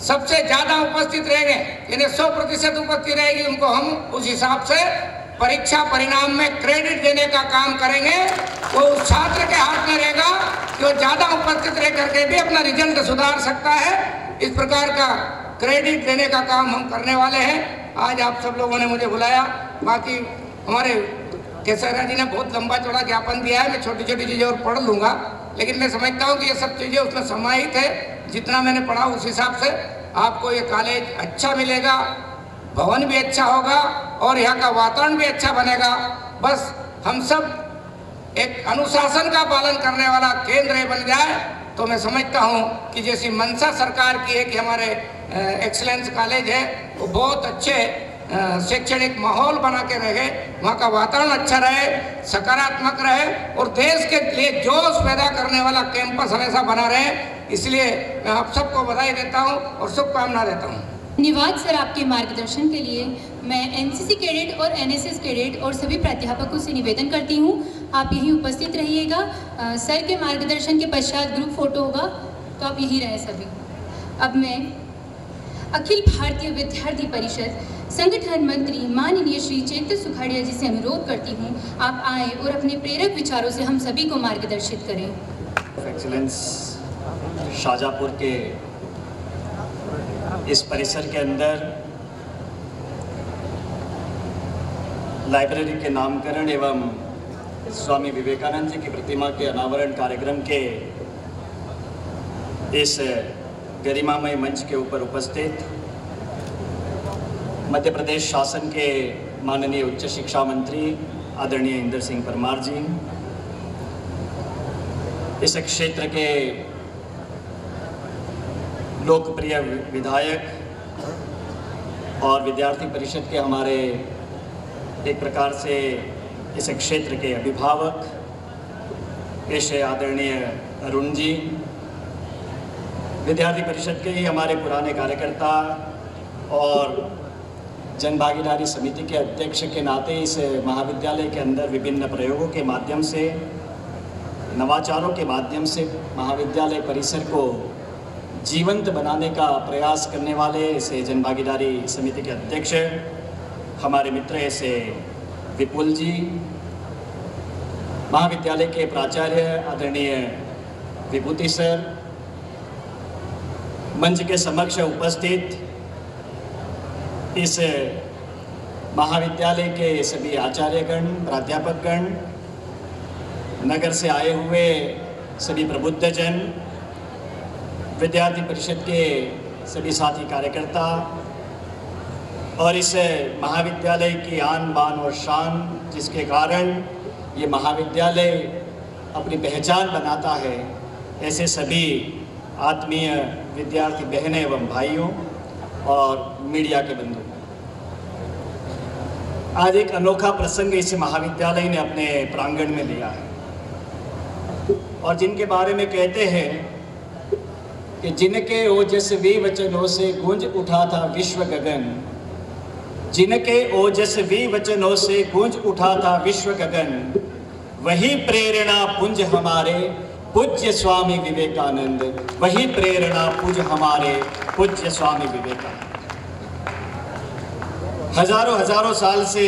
सबसे ज्यादा उपस्थित रहेंगे, यानी 100% उपस्थित रहेगी, उनको हम उस हिसाब से परीक्षा परिणाम में क्रेडिट देने का काम करेंगे। वो उस छात्र के हाथ में रहेगा कि वो ज्यादा उपस्थित रह करके भी अपना रिजल्ट सुधार सकता है। इस प्रकार का क्रेडिट देने का काम हम करने वाले हैं। आज आप सब लोगों ने मुझे बुलाया। बाकी हमारे केसरिया जी ने बहुत लंबा चौड़ा ज्ञापन दिया है, मैं छोटी छोटी चीज़ें और पढ़ लूँगा, लेकिन मैं समझता हूँ कि ये सब चीज़ें उसमें समाहित है। जितना मैंने पढ़ा उस हिसाब से आपको ये कॉलेज अच्छा मिलेगा, भवन भी अच्छा होगा और यहाँ का वातावरण भी अच्छा बनेगा। बस हम सब एक अनुशासन का पालन करने वाला केंद्र बन जाए तो मैं समझता हूँ कि जैसी मंशा सरकार की है कि हमारे एक्सीलेंस कॉलेज है वो बहुत अच्छे शैक्षणिक माहौल बना के रहे, वहाँ का वातावरण अच्छा रहे, सकारात्मक रहे और देश के लिए जोश पैदा करने वाला कैंपस हमेशा बना रहे। इसलिए मैं आप सबको बधाई देता हूँ और शुभकामना देता हूँ। धन्यवाद सर आपके मार्गदर्शन के लिए। मैं एनसीसी कैडेट और एनएसएस कैडेट और सभी प्राध्यापकों से निवेदन करती हूँ आप यहीं उपस्थित रहिएगा। सर के मार्गदर्शन के पश्चात ग्रुप फोटो होगा तो आप यहीं रहें सभी। अब मैं अखिल भारतीय विद्यार्थी परिषद संगठन मंत्री माननीय श्री चैत्र सुखाड़िया जी से अनुरोध करती हूँ आप आए और अपने प्रेरक विचारों से हम सभी को मार्गदर्शित करें। एक्सीलेंस शाहजहाँपुर के इस परिसर के अंदर लाइब्रेरी के नामकरण एवं स्वामी विवेकानंद जी की प्रतिमा के अनावरण कार्यक्रम के इस गरिमामय मंच के ऊपर उपस्थित मध्य प्रदेश शासन के माननीय उच्च शिक्षा मंत्री आदरणीय इंदर सिंह परमार जी, इस क्षेत्र के लोकप्रिय विधायक और विद्यार्थी परिषद के हमारे एक प्रकार से इस क्षेत्र के अभिभावक पेश आदरणीय अरुण जी, विद्यार्थी परिषद के ही हमारे पुराने कार्यकर्ता और जन भागीदारी समिति के अध्यक्ष के नाते इस महाविद्यालय के अंदर विभिन्न प्रयोगों के माध्यम से, नवाचारों के माध्यम से महाविद्यालय परिसर को जीवंत बनाने का प्रयास करने वाले इसे जन भागीदारी समिति के अध्यक्ष हमारे मित्र ऐसे विपुल जी, महाविद्यालय के प्राचार्य आदरणीय विभूति सर, मंच के समक्ष उपस्थित इस महाविद्यालय के सभी आचार्यगण, प्राध्यापकगण, नगर से आए हुए सभी प्रबुद्धजन, विद्यार्थी परिषद के सभी साथी कार्यकर्ता और इस महाविद्यालय की आन बान और शान जिसके कारण ये महाविद्यालय अपनी पहचान बनाता है, ऐसे सभी आत्मीय विद्यार्थी बहनें एवं भाइयों और मीडिया के बंधु, आज एक अनोखा प्रसंग इस महाविद्यालय ने अपने प्रांगण में लिया है और जिनके बारे में कहते हैं कि जिनके ओजस्वी वचनों से गूंज उठा था विश्व गगन, जिनके ओजस्वी वचनों से गूंज उठा था विश्व गगन, वही प्रेरणा पुंज हमारे पूज्य स्वामी विवेकानंद, वही प्रेरणा पुंज हमारे पूज्य स्वामी विवेकानंद। हजारों हजारों साल से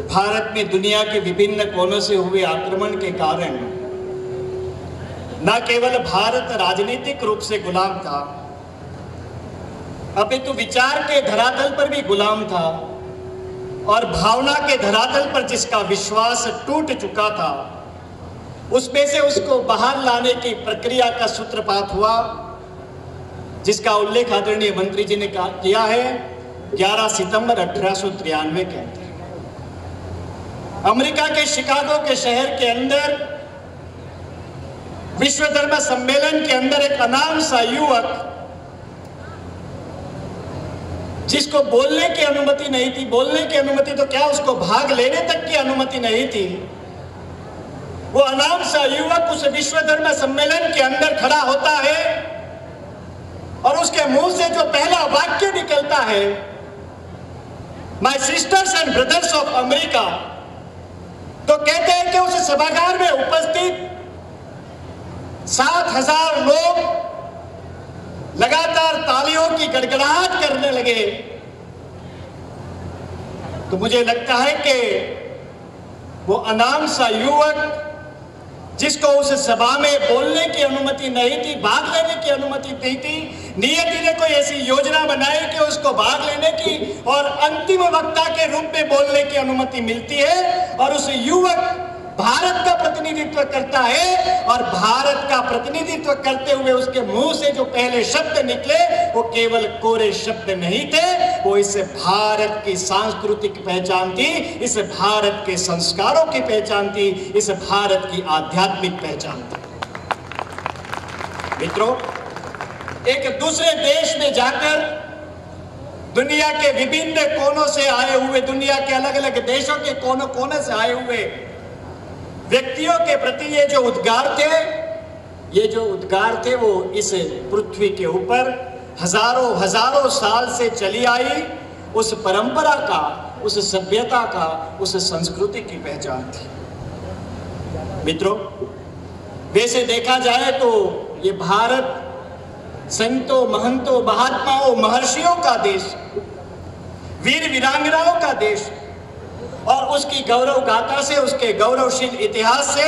भारत में दुनिया के विभिन्न कोनों से हुए आक्रमण के कारण न केवल भारत राजनीतिक रूप से गुलाम था, अपितु विचार के धरातल पर भी गुलाम था और भावना के धरातल पर जिसका विश्वास टूट चुका था उसमें से उसको बाहर लाने की प्रक्रिया का सूत्रपात हुआ, जिसका उल्लेख आदरणीय मंत्री जी ने किया है 11 सितंबर 1893 के अंदर अमेरिका के शिकागो के शहर के अंदर विश्व धर्म सम्मेलन के अंदर एक अनाम सा युवक जिसको बोलने की अनुमति नहीं थी, बोलने की अनुमति तो क्या उसको भाग लेने तक की अनुमति नहीं थी, वो अनाम सा युवक उस विश्व धर्म सम्मेलन के अंदर खड़ा होता है और उसके मुंह से जो पहला वाक्य निकलता है, my sister's and brothers of America, तो कहते हैं कि उस सभागार में उपस्थित 7,000 लोग लगातार तालियों की गड़गड़ाहट करने लगे। तो मुझे लगता है कि वो अनाम सा युवक जिसको उस सभा में बोलने की अनुमति नहीं थी, भाग लेने की अनुमति नहीं थी, नियति ने कोई ऐसी योजना बनाई कि उसको भाग लेने की और अंतिम वक्ता के रूप में बोलने की अनुमति मिलती है, और उस युवक भारत का प्रतिनिधित्व करता है, और भारत का प्रतिनिधित्व करते हुए उसके मुंह से जो पहले शब्द निकले वो केवल कोरे शब्द नहीं थे, वो इस भारत की सांस्कृतिक पहचान थी, इस भारत के संस्कारों की पहचान थी, इस भारत की आध्यात्मिक पहचान थी। मित्रों, एक दूसरे देश में जाकर दुनिया के विभिन्न कोनों से आए हुए, दुनिया के अलग अलग देशों के कोनों कोने से आए हुए व्यक्तियों के प्रति ये जो उद्गार थे वो इस पृथ्वी के ऊपर हजारों साल से चली आई उस परंपरा का, उस सभ्यता का, उस संस्कृति की पहचान थी। मित्रों, वैसे देखा जाए तो ये भारत संतों, महंतों, महात्माओं, महर्षियों का देश, वीर वीरांगनाओं का देश, और उसकी गौरव गाथा से, उसके गौरवशील इतिहास से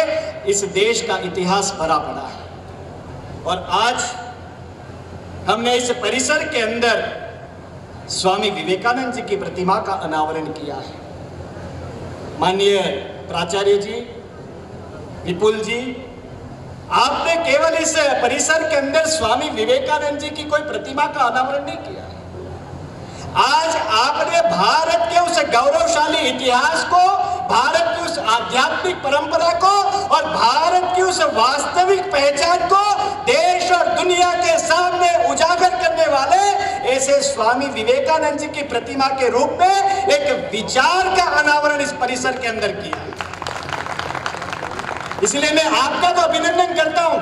इस देश का इतिहास भरा पड़ा है। और आज हमने इस परिसर के अंदर स्वामी विवेकानंद जी की प्रतिमा का अनावरण किया है। माननीय प्राचार्य जी, विपुल जी, आपने केवल इस परिसर के अंदर स्वामी विवेकानंद जी की कोई प्रतिमा का अनावरण नहीं किया है। आज आपने भारत के उस गौरवशाली इतिहास को, भारत की उस आध्यात्मिक परंपरा को और भारत की उस वास्तविक पहचान को देश और दुनिया के सामने उजागर करने वाले ऐसे स्वामी विवेकानंद जी की प्रतिमा के रूप में एक विचार का अनावरण इस परिसर के अंदर किया। इसलिए मैं आपका तो अभिनंदन करता हूं,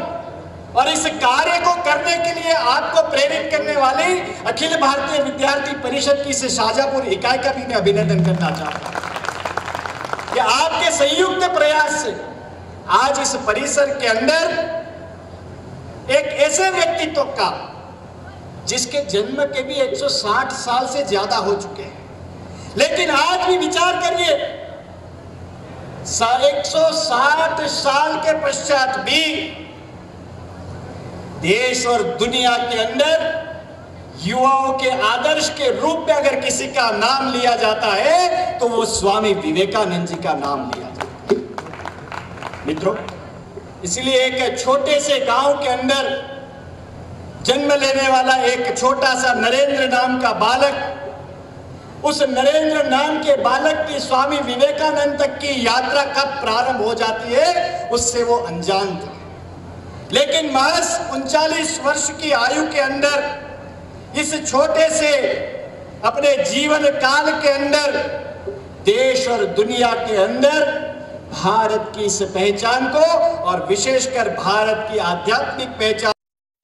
और इस कार्य को करने के लिए आपको प्रेरित करने वाली अखिल भारतीय विद्यार्थी परिषद की इस शाजापुर इकाई का भी मैं अभिनंदन करना चाहता हूं कि आपके संयुक्त प्रयास से आज इस परिसर के अंदर एक ऐसे व्यक्तित्व का, जिसके जन्म के भी 160 साल से ज्यादा हो चुके हैं, लेकिन आज भी विचार करिए 160 साल के पश्चात भी देश और दुनिया के अंदर युवाओं के आदर्श के रूप में अगर किसी का नाम लिया जाता है तो वो स्वामी विवेकानंद जी का नाम लिया जाता है। मित्रों, इसलिए एक छोटे से गांव के अंदर जन्म लेने वाला एक छोटा सा नरेंद्र नाम का बालक, उस नरेंद्र नाम के बालक की स्वामी विवेकानंद तक की यात्रा कब प्रारंभ हो जाती है उससे वो अनजान था। लेकिन महज 39 वर्ष की आयु के अंदर इस छोटे से अपने जीवन काल के अंदर देश और दुनिया के अंदर भारत की इस पहचान को, और विशेषकर भारत की आध्यात्मिक पहचान,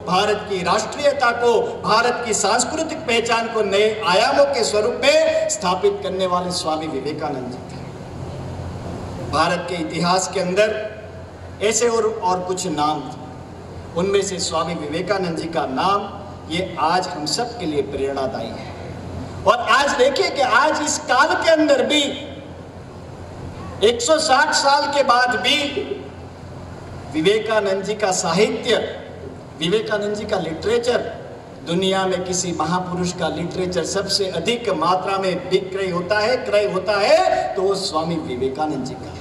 भारत की राष्ट्रीयता को, भारत की सांस्कृतिक पहचान को नए आयामों के स्वरूप में स्थापित करने वाले स्वामी विवेकानंद जी थे। भारत के इतिहास के अंदर ऐसे और कुछ नाम थे, उनमें से स्वामी विवेकानंद जी का नाम ये आज हम सब के लिए प्रेरणादायी है। और आज देखिए कि आज इस काल के अंदर भी 160 साल के बाद भी विवेकानंद जी का साहित्य, विवेकानंद जी का लिटरेचर, दुनिया में किसी महापुरुष का लिटरेचर सबसे अधिक मात्रा में विक्रय होता है, क्रय होता है, तो वो स्वामी विवेकानंद जी का है।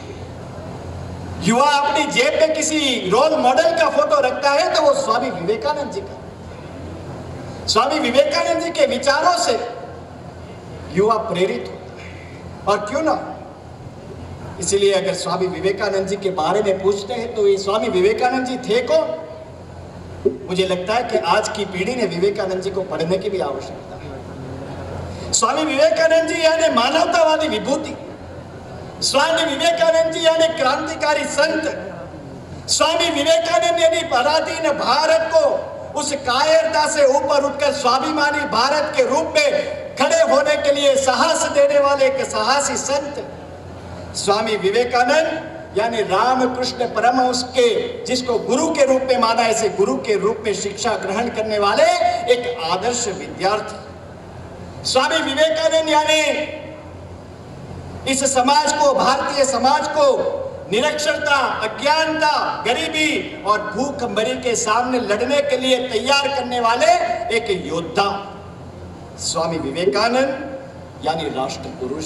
युवा अपनी जेब में किसी रोल मॉडल का फोटो रखता है तो वो स्वामी विवेकानंद जी का। स्वामी विवेकानंद जी के विचारों से युवा प्रेरित होता है, और क्यों ना। इसलिए अगर स्वामी विवेकानंद जी के बारे में पूछते हैं तो ये स्वामी विवेकानंद जी थे कौन? मुझे लगता है कि आज की पीढ़ी ने विवेकानंद जी को पढ़ने की भी आवश्यकता है। स्वामी विवेकानंद जी यानी मानवतावादी विभूति, स्वामी विवेकानंद जी यानी क्रांतिकारी संत, स्वामी विवेकानंद यानी पराधीन भारत को उस कायरता से ऊपर उठकर स्वाभिमानी भारत के रूप में खड़े होने के लिए साहस देने वाले एक साहसी संत। स्वामी विवेकानंद यानी रामकृष्ण परमहंस के, जिसको गुरु के रूप में माना, ऐसे गुरु के रूप में शिक्षा ग्रहण करने वाले एक आदर्श विद्यार्थी। स्वामी विवेकानंद यानी इस समाज को, भारतीय समाज को निरक्षरता, अज्ञानता, गरीबी और भूखमरी के सामने लड़ने के लिए तैयार करने वाले एक योद्धा स्वामी विवेकानंद यानी राष्ट्र पुरुष,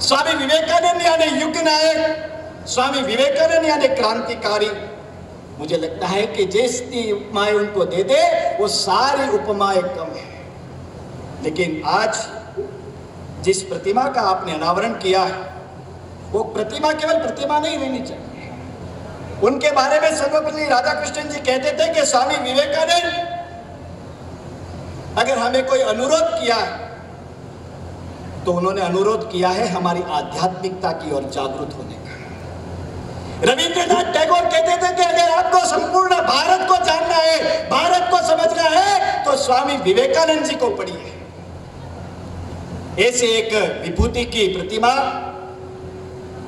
स्वामी विवेकानंद यानी युग नायक, स्वामी विवेकानंद यानी क्रांतिकारी। मुझे लगता है कि जितनी उपमाएं उनको दे दे वो सारी उपमाएं कम है। लेकिन आज जिस प्रतिमा का आपने अनावरण किया है वो प्रतिमा केवल प्रतिमा नहीं रहनी चाहिए। उनके बारे में सर्वपल्ली राधाकृष्णन जी कहते थे कि स्वामी विवेकानंद अगर हमें कोई अनुरोध किया है तो उन्होंने अनुरोध किया है हमारी आध्यात्मिकता की ओर जागरूक होने का। रविंद्रनाथ टैगोर कहते थे कि अगर आपको संपूर्ण भारत को जानना है, भारत को समझना है तो स्वामी विवेकानंद जी को पढ़िए। ऐसे एक विभूति की प्रतिमा,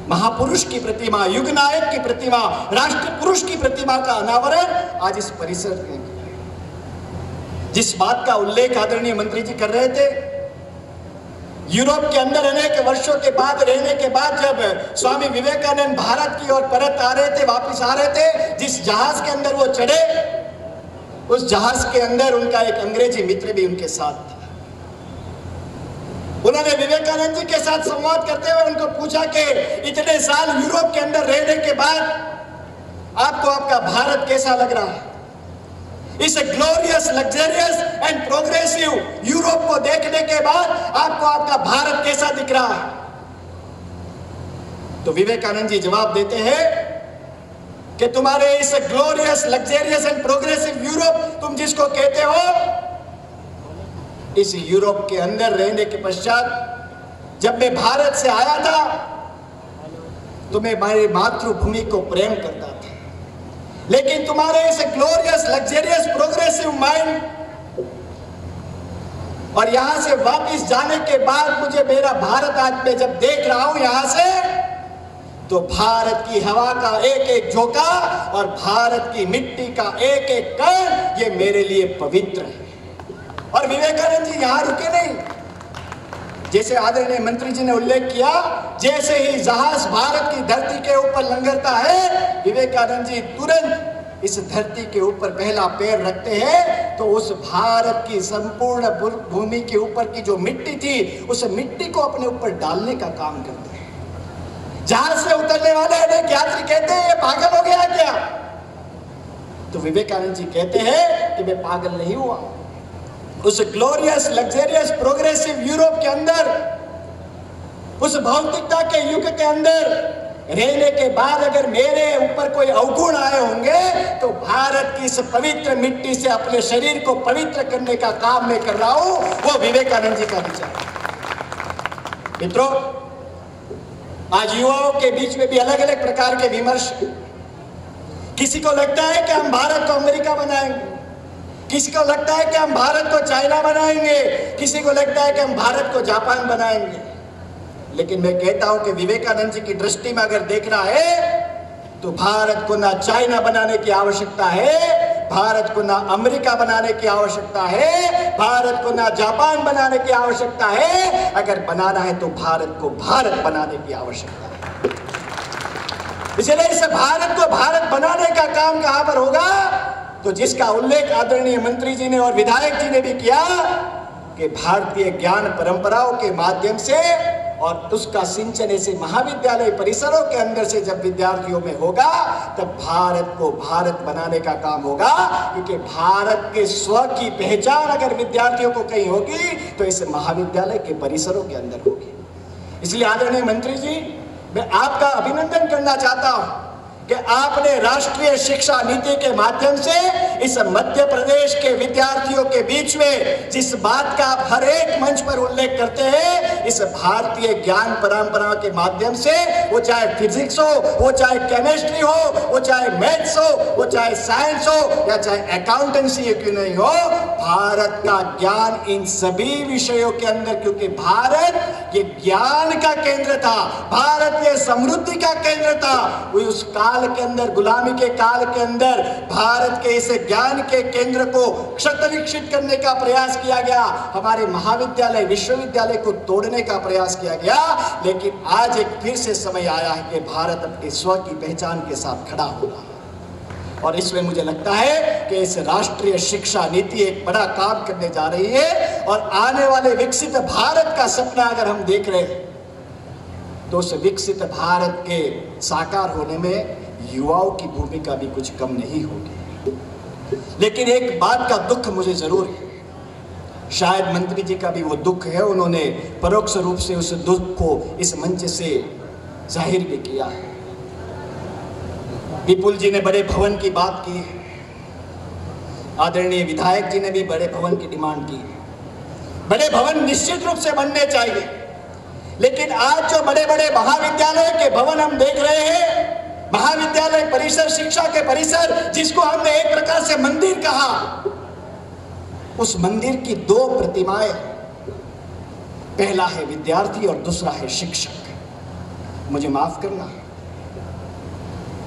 महापुरुष की प्रतिमा, युग नायक की प्रतिमा, राष्ट्र पुरुष की प्रतिमा का अनावरण आज इस परिसर में। जिस बात का उल्लेख आदरणीय मंत्री जी कर रहे थे, यूरोप के अंदर अनेक वर्षों के बाद रहने के बाद जब स्वामी विवेकानंद भारत की ओर परत आ रहे थे, वापस आ रहे थे, जिस जहाज के अंदर वो चढ़े उस जहाज के अंदर उनका एक अंग्रेजी मित्र भी उनके साथ था। उन्होंने विवेकानंद जी के साथ संवाद करते हुए उनको पूछा कि इतने साल यूरोप के अंदर रहने के बाद आपको आपका भारत कैसा लग रहा है? इस glorious, luxurious and progressive Europe को देखने के बाद आपको आपका भारत कैसा दिख रहा है? तो विवेकानंद जी जवाब देते हैं कि तुम्हारे इस glorious, luxurious and progressive Europe तुम जिसको कहते हो, इस यूरोप के अंदर रहने के पश्चात जब मैं भारत से आया था तो मैं मेरी मातृभूमि को प्रेम करता था, लेकिन तुम्हारे इस ग्लोरियस, लग्जरियस, प्रोग्रेसिव माइंड और यहां से वापस जाने के बाद मुझे मेरा भारत आज मैं जब देख रहा हूं यहां से, तो भारत की हवा का एक एक झोंका और भारत की मिट्टी का एक एक कण ये मेरे लिए पवित्र है। और विवेकानंद जी यहां रुके नहीं। जैसे आदरणीय मंत्री जी ने उल्लेख किया, जैसे ही जहाज भारत की धरती के ऊपर लंगरता है, विवेकानंद जी तुरंत इस धरती के ऊपर पहला पैर रखते हैं तो उस भारत की संपूर्ण भूमि के ऊपर की जो मिट्टी थी उस मिट्टी को अपने ऊपर डालने का काम करते हैं। जहाज से उतरने वाले अनेक यात्री कहते हैं ये पागल हो गया क्या? तो विवेकानंद जी कहते हैं कि मैं पागल नहीं हुआ। उस ग्लोरियस, लग्जरियस, प्रोग्रेसिव यूरोप के अंदर, उस भौतिकता के युग के अंदर रहने के बाद अगर मेरे ऊपर कोई अवगुण आए होंगे तो भारत की इस पवित्र मिट्टी से अपने शरीर को पवित्र करने का काम मैं कर रहा हूं। वो विवेकानंद जी का विचार। मित्रों, आज युवाओं के बीच में भी अलग अलग प्रकार के विमर्श। किसी को लगता है कि हम भारत को अमेरिका बनाएंगे, किसी को लगता है कि हम भारत को चाइना बनाएंगे, किसी को लगता है कि हम भारत को जापान बनाएंगे। लेकिन मैं कहता हूं कि विवेकानंद जी की दृष्टि में अगर देखना है तो भारत को ना चाइना बनाने की आवश्यकता है, भारत को ना अमेरिका बनाने की आवश्यकता है, भारत को ना जापान बनाने की आवश्यकता है। अगर बनाना है तो भारत को भारत बनाने की आवश्यकता है। इसलिए इस भारत को भारत बनाने का काम कहां पर होगा? तो जिसका उल्लेख आदरणीय मंत्री जी ने और विधायक जी ने भी किया कि भारतीय ज्ञान परंपराओं के माध्यम से और उसका सिंचन ऐसे महाविद्यालय परिसरों के अंदर से जब विद्यार्थियों में होगा तब भारत को भारत बनाने का काम होगा। क्योंकि भारत के स्व की पहचान अगर विद्यार्थियों को कहीं होगी तो इस महाविद्यालय के परिसरों के अंदर होगी। इसलिए आदरणीय मंत्री जी, मैं आपका अभिनंदन करना चाहता हूं कि आपने राष्ट्रीय शिक्षा नीति के माध्यम से इस मध्य प्रदेश के विद्यार्थियों के बीच में जिस बात का आप हर एक मंच पर उल्लेख करते हैं, इस भारतीय ज्ञान परंपरा के माध्यम से, वो चाहे फिजिक्स हो, वो चाहे केमिस्ट्री हो, वो चाहे मैथ्स हो, वो चाहे साइंस हो या चाहे अकाउंटेंसी क्यों नहीं हो, भारत का ज्ञान इन सभी विषयों के अंदर, क्योंकि भारत ये ज्ञान का केंद्र था, भारत ये समृद्धि का केंद्र था, वो उस काल काल के अंदर, गुलामी के काल के अंदर भारत के इस ज्ञान के केंद्र को शत विकसित करने का प्रयास किया गया, हमारे महाविद्यालय विश्वविद्यालय को तोड़ने का प्रयास किया गया। लेकिन आज एक फिर से समय आया है कि भारत अपने स्व की पहचान के साथ खड़ा होगा, और इसमें मुझे लगता है कि इस राष्ट्रीय शिक्षा नीति एक बड़ा काम करने जा रही है। और आने वाले विकसित भारत का सपना अगर हम देख रहे हैं तो उस विकसित भारत के साकार होने में युवाओं की भूमिका भी कुछ कम नहीं होगी। लेकिन एक बात का दुख मुझे जरूर है, शायद मंत्री जी का भी वो दुख है, उन्होंने परोक्ष रूप से उस दुख को इस मंच से जाहिर भी किया है। विपुल जी ने बड़े भवन की बात की, आदरणीय विधायक जी ने भी बड़े भवन की डिमांड की। बड़े भवन निश्चित रूप से बनने चाहिए, लेकिन आज जो बड़े बड़े महाविद्यालय के भवन हम देख रहे हैं, महाविद्यालय परिसर, शिक्षा के परिसर, जिसको हमने एक प्रकार से मंदिर कहा, उस मंदिर की दो प्रतिमाएं, पहला है विद्यार्थी और दूसरा है शिक्षक। मुझे माफ करना,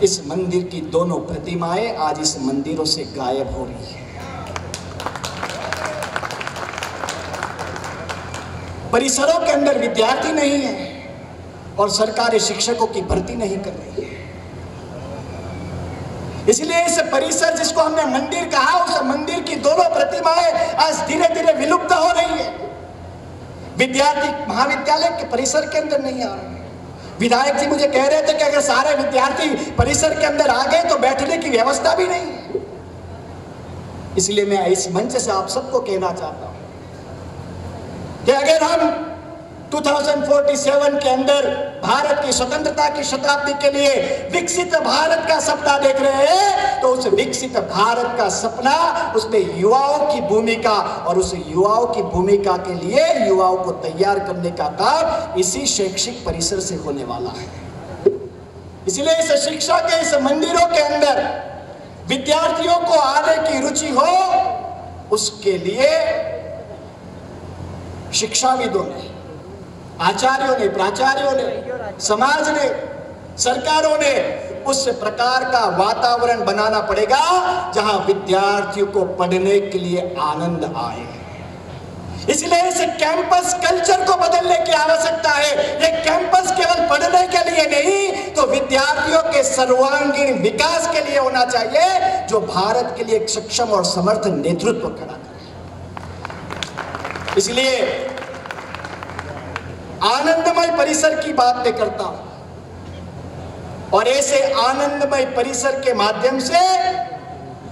इस मंदिर की दोनों प्रतिमाएं आज इस मंदिरों से गायब हो रही है। परिसरों के अंदर विद्यार्थी नहीं है और सरकार शिक्षकों की भर्ती नहीं कर रही है। इसलिए इस परिसर जिसको हमने मंदिर कहा, उस मंदिर की दोनों प्रतिमाएं आज धीरे धीरे विलुप्त हो रही है। विद्यार्थी महाविद्यालय के परिसर के अंदर नहीं आ रहे हैं। विधायक जी मुझे कह रहे थे कि अगर सारे विद्यार्थी परिसर के अंदर आ गए तो बैठने की व्यवस्था भी नहीं है। इसलिए मैं इस मंच से आप सबको कहना चाहता हूं कि अगर हम 2047 के अंदर भारत की स्वतंत्रता की शताब्दी के लिए विकसित भारत का सपना देख रहे हैं, तो उस विकसित भारत का सपना, उसमें युवाओं की भूमिका, और उस युवाओं की भूमिका के लिए युवाओं को तैयार करने का काम इसी शैक्षिक परिसर से होने वाला है। इसलिए इस शिक्षा के इस मंदिरों के अंदर विद्यार्थियों को आने की रुचि हो, उसके लिए शिक्षाविदों ने, आचार्यों ने, प्राचार्यों ने, समाज ने, सरकारों ने उस प्रकार का वातावरण बनाना पड़ेगा जहां विद्यार्थियों को पढ़ने के लिए आनंद आए। इसलिए इस कैंपस कल्चर को बदलने की आवश्यकता है। ये कैंपस केवल पढ़ने के लिए नहीं, तो विद्यार्थियों के सर्वांगीण विकास के लिए होना चाहिए, जो भारत के लिए एक सक्षम और समर्थ नेतृत्व खड़ा करे। इसलिए आनंदमय परिसर की बात मैं करता हूं, और ऐसे आनंदमय परिसर के माध्यम से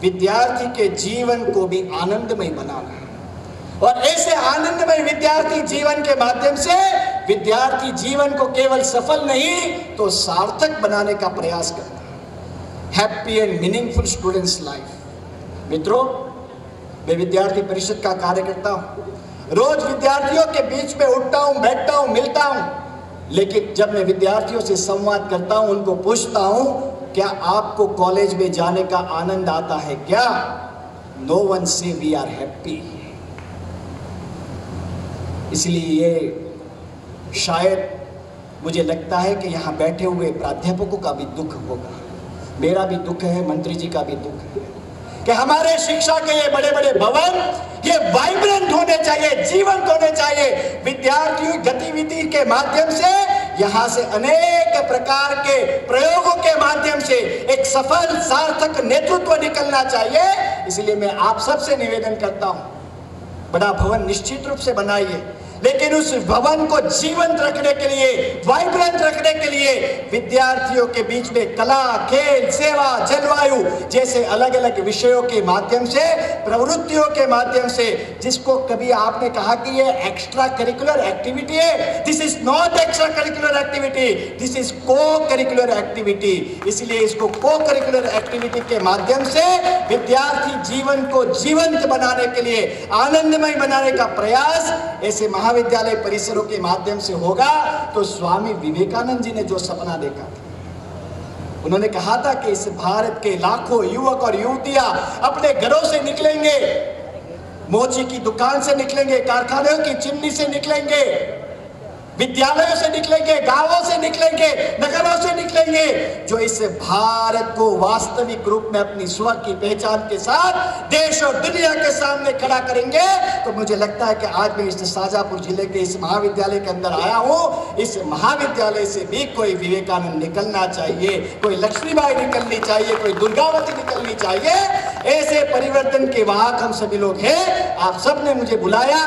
विद्यार्थी के जीवन को भी आनंदमय बनाना, और ऐसे आनंदमय विद्यार्थी जीवन के माध्यम से विद्यार्थी जीवन को केवल सफल नहीं तो सार्थक बनाने का प्रयास करना। Happy and meaningful students life. मित्रों, मैं विद्यार्थी परिषद का कार्यकर्ता हूं, रोज विद्यार्थियों के बीच में उठता हूं, बैठता हूं, मिलता हूं, लेकिन जब मैं विद्यार्थियों से संवाद करता हूं, उनको पूछता हूं, क्या आपको कॉलेज में जाने का आनंद आता है क्या? नो वन से वी आर हैप्पी। इसलिए ये शायद मुझे लगता है कि यहाँ बैठे हुए प्राध्यापकों का भी दुख होगा, मेरा भी दुख है, मंत्री जी का भी दुख है, कि हमारे शिक्षा के ये बड़े बड़े भवन ये वाइब्रेंट होने चाहिए, जीवंत होने चाहिए। विद्यार्थी गतिविधि के माध्यम से, यहाँ से अनेक प्रकार के प्रयोगों के माध्यम से एक सफल सार्थक नेतृत्व निकलना चाहिए। इसलिए मैं आप सबसे निवेदन करता हूँ, बड़ा भवन निश्चित रूप से बनाइए, लेकिन उस भवन को जीवंत रखने के लिए, वाइब्रेंट रखने के लिए विद्यार्थियों के बीच में कला, खेल, सेवा, जलवायु जैसे अलग अलग विषयों के माध्यम से, प्रवृत्तियों के माध्यम से, जिसको कभी आपने कहा कि ये एक्स्ट्रा करिकुलर एक्टिविटी है, this is not extra curricular activity, this is को करिकुलर एक्टिविटी। इसलिए इसको को करिकुलर एक्टिविटी के माध्यम से विद्यार्थी जीवन को जीवंत बनाने के लिए, आनंदमय बनाने का प्रयास ऐसे महाविद्यालय परिसरों के माध्यम से होगा। तो स्वामी विवेकानंद जी ने जो सपना देखा था, उन्होंने कहा था कि इस भारत के लाखों युवक और युवतियां अपने घरों से निकलेंगे, मोची की दुकान से निकलेंगे, कारखानों की चिमनी से निकलेंगे, विद्यालयों से निकलेंगे, गांवों से निकलेंगे, नगरों से निकलेंगे, जो इस भारत को वास्तविक रूप में अपनी स्व की पहचान के साथ देश और दुनिया के सामने खड़ा करेंगे। तो मुझे लगता है कि आज मैं इस शाहजहाँपुर जिले के इस महाविद्यालय के अंदर आया हूँ। इस महाविद्यालय से भी कोई विवेकानंद निकलना चाहिए, कोई लक्ष्मीबाई निकलनी चाहिए, कोई दुर्गावती निकलनी चाहिए। ऐसे परिवर्तन के वाहक हम सभी लोग हैं। आप सब ने मुझे बुलाया,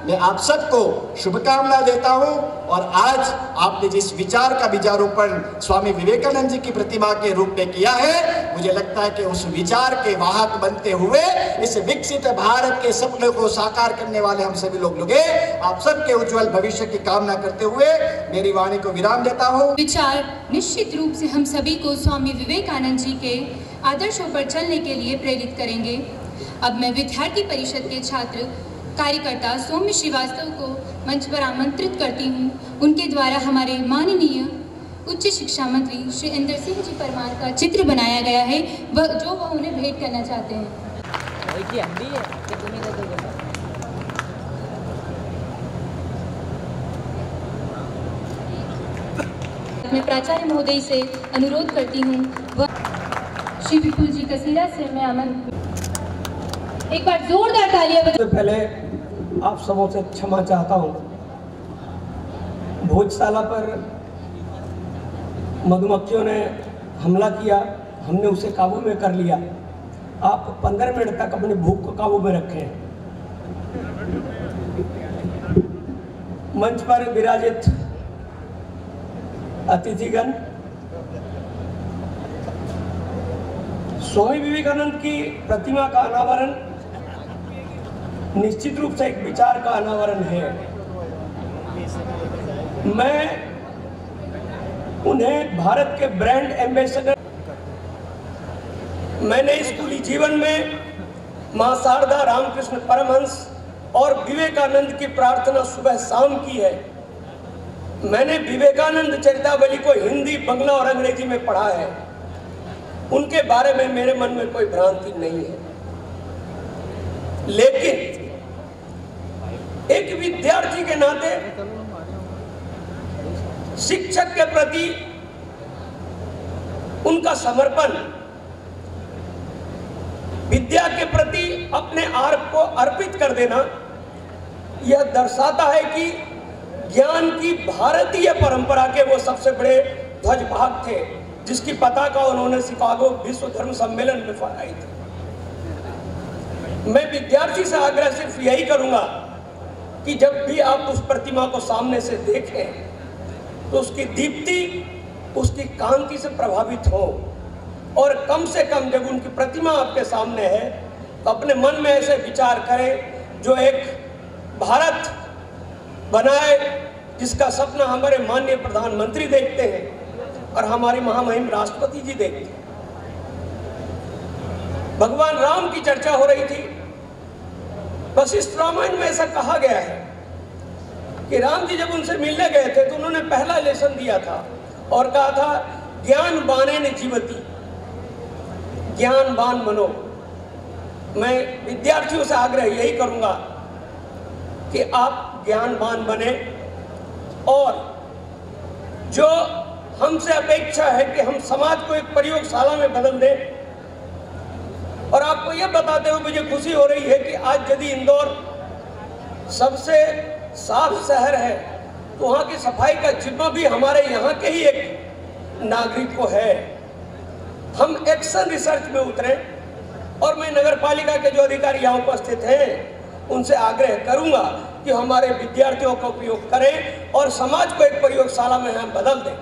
मैं आप सबको शुभकामना देता हूं। और आज आपने जिस विचार का बीजारोपण स्वामी विवेकानंद जी की प्रतिमा के रूप में किया है, मुझे लगता है कि उस विचार के वाहक बनते हुए इस विकसित भारत के सपने को साकार करने वाले हम सभी लोग आप सबके उज्जवल भविष्य की कामना करते हुए मेरी वाणी को विराम देता हूं। विचार निश्चित रूप से हम सभी को स्वामी विवेकानंद जी के आदर्शों पर चलने के लिए प्रेरित करेंगे। अब मैं विद्यार्थी परिषद के छात्र कार्यकर्ता सौम्य श्रीवास्तव को मंच पर आमंत्रित करती हूँ। उनके द्वारा हमारे माननीय उच्च शिक्षा मंत्री श्री इंदर सिंह जी परमार का चित्र बनाया गया है, वह उन्हें भेंट करना चाहते हैं। मैं प्राचार्य महोदय से अनुरोध करती हूँ, वह श्री विपुल जी कसीरा से मैं आमंत्रित। एक बार जोरदार तालियां। सबसे पहले आप सबों से क्षमा चाहता हूँ। भोजशाला पर मधुमक्खियों ने हमला किया, हमने उसे काबू में कर लिया। आप 15 मिनट तक अपनी भूख को काबू में रखें। मंच पर विराजित अतिथिगण, स्वामी विवेकानंद की प्रतिमा का अनावरण निश्चित रूप से एक विचार का अनावरण है। मैं उन्हें भारत के ब्रांड एम्बेसडर, मैंने स्कूली जीवन में मां शारदा, रामकृष्ण परमहंस और विवेकानंद की प्रार्थना सुबह शाम की है। मैंने विवेकानंद चरितावली को हिंदी, बंगला और अंग्रेजी में पढ़ा है। उनके बारे में मेरे मन में कोई भ्रांति नहीं है, लेकिन एक विद्यार्थी के नाते शिक्षक के प्रति उनका समर्पण, विद्या के प्रति अपने आप को अर्पित कर देना, यह दर्शाता है कि ज्ञान की भारतीय परंपरा के वो सबसे बड़े ध्वजवाहक थे, जिसकी पताका उन्होंने शिकागो विश्व धर्म सम्मेलन में फहराई थी। मैं विद्यार्थी से आग्रह सिर्फ यही करूंगा कि जब भी आप उस प्रतिमा को सामने से देखें तो उसकी दीप्ति, उसकी कांति से प्रभावित हो, और कम से कम जब उनकी प्रतिमा आपके सामने है तो अपने मन में ऐसे विचार करें जो एक भारत बनाए जिसका सपना हमारे माननीय प्रधानमंत्री देखते हैं और हमारी महामहिम राष्ट्रपति जी देखते हैं। भगवान राम की चर्चा हो रही थी। वशिष्ठ रामायण में ऐसा कहा गया है कि राम जी जब उनसे मिलने गए थे तो उन्होंने पहला लेसन दिया था और कहा था, ज्ञान बानेन जीवति, ज्ञानवान बनो। मैं विद्यार्थियों से आग्रह यही करूंगा कि आप ज्ञानवान बने, और जो हमसे अपेक्षा है कि हम समाज को एक प्रयोगशाला में बदल दें। और आपको यह बताते हुए मुझे खुशी हो रही है कि आज यदि इंदौर सबसे साफ शहर है तो वहाँ की सफाई का जिम्मा भी हमारे यहाँ के ही एक नागरिक को है। हम एक्शन रिसर्च में उतरे, और मैं नगर पालिका के जो अधिकारी यहाँ उपस्थित हैं उनसे आग्रह करूँगा कि हमारे विद्यार्थियों का उपयोग करें और समाज को एक प्रयोगशाला में हम बदल दें।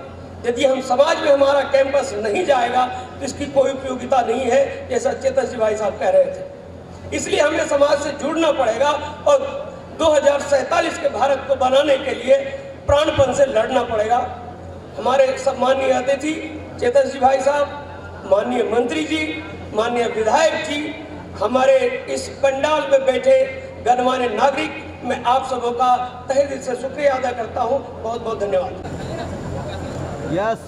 यदि हम समाज में हमारा कैंपस नहीं जाएगा तो इसकी कोई उपयोगिता नहीं है, जैसा चेतन जी भाई साहब कह रहे थे। इसलिए हमें समाज से जुड़ना पड़ेगा और 2047 के भारत को बनाने के लिए प्राणपण से लड़ना पड़ेगा। हमारे सम्माननीय अतिथि चेतन जी भाई साहब, माननीय मंत्री जी, माननीय विधायक जी, हमारे इस पंडाल में बैठे गणमान्य नागरिक, मैं आप सबों का तहे दिल से शुक्रिया अदा करता हूँ। बहुत बहुत धन्यवाद। यस।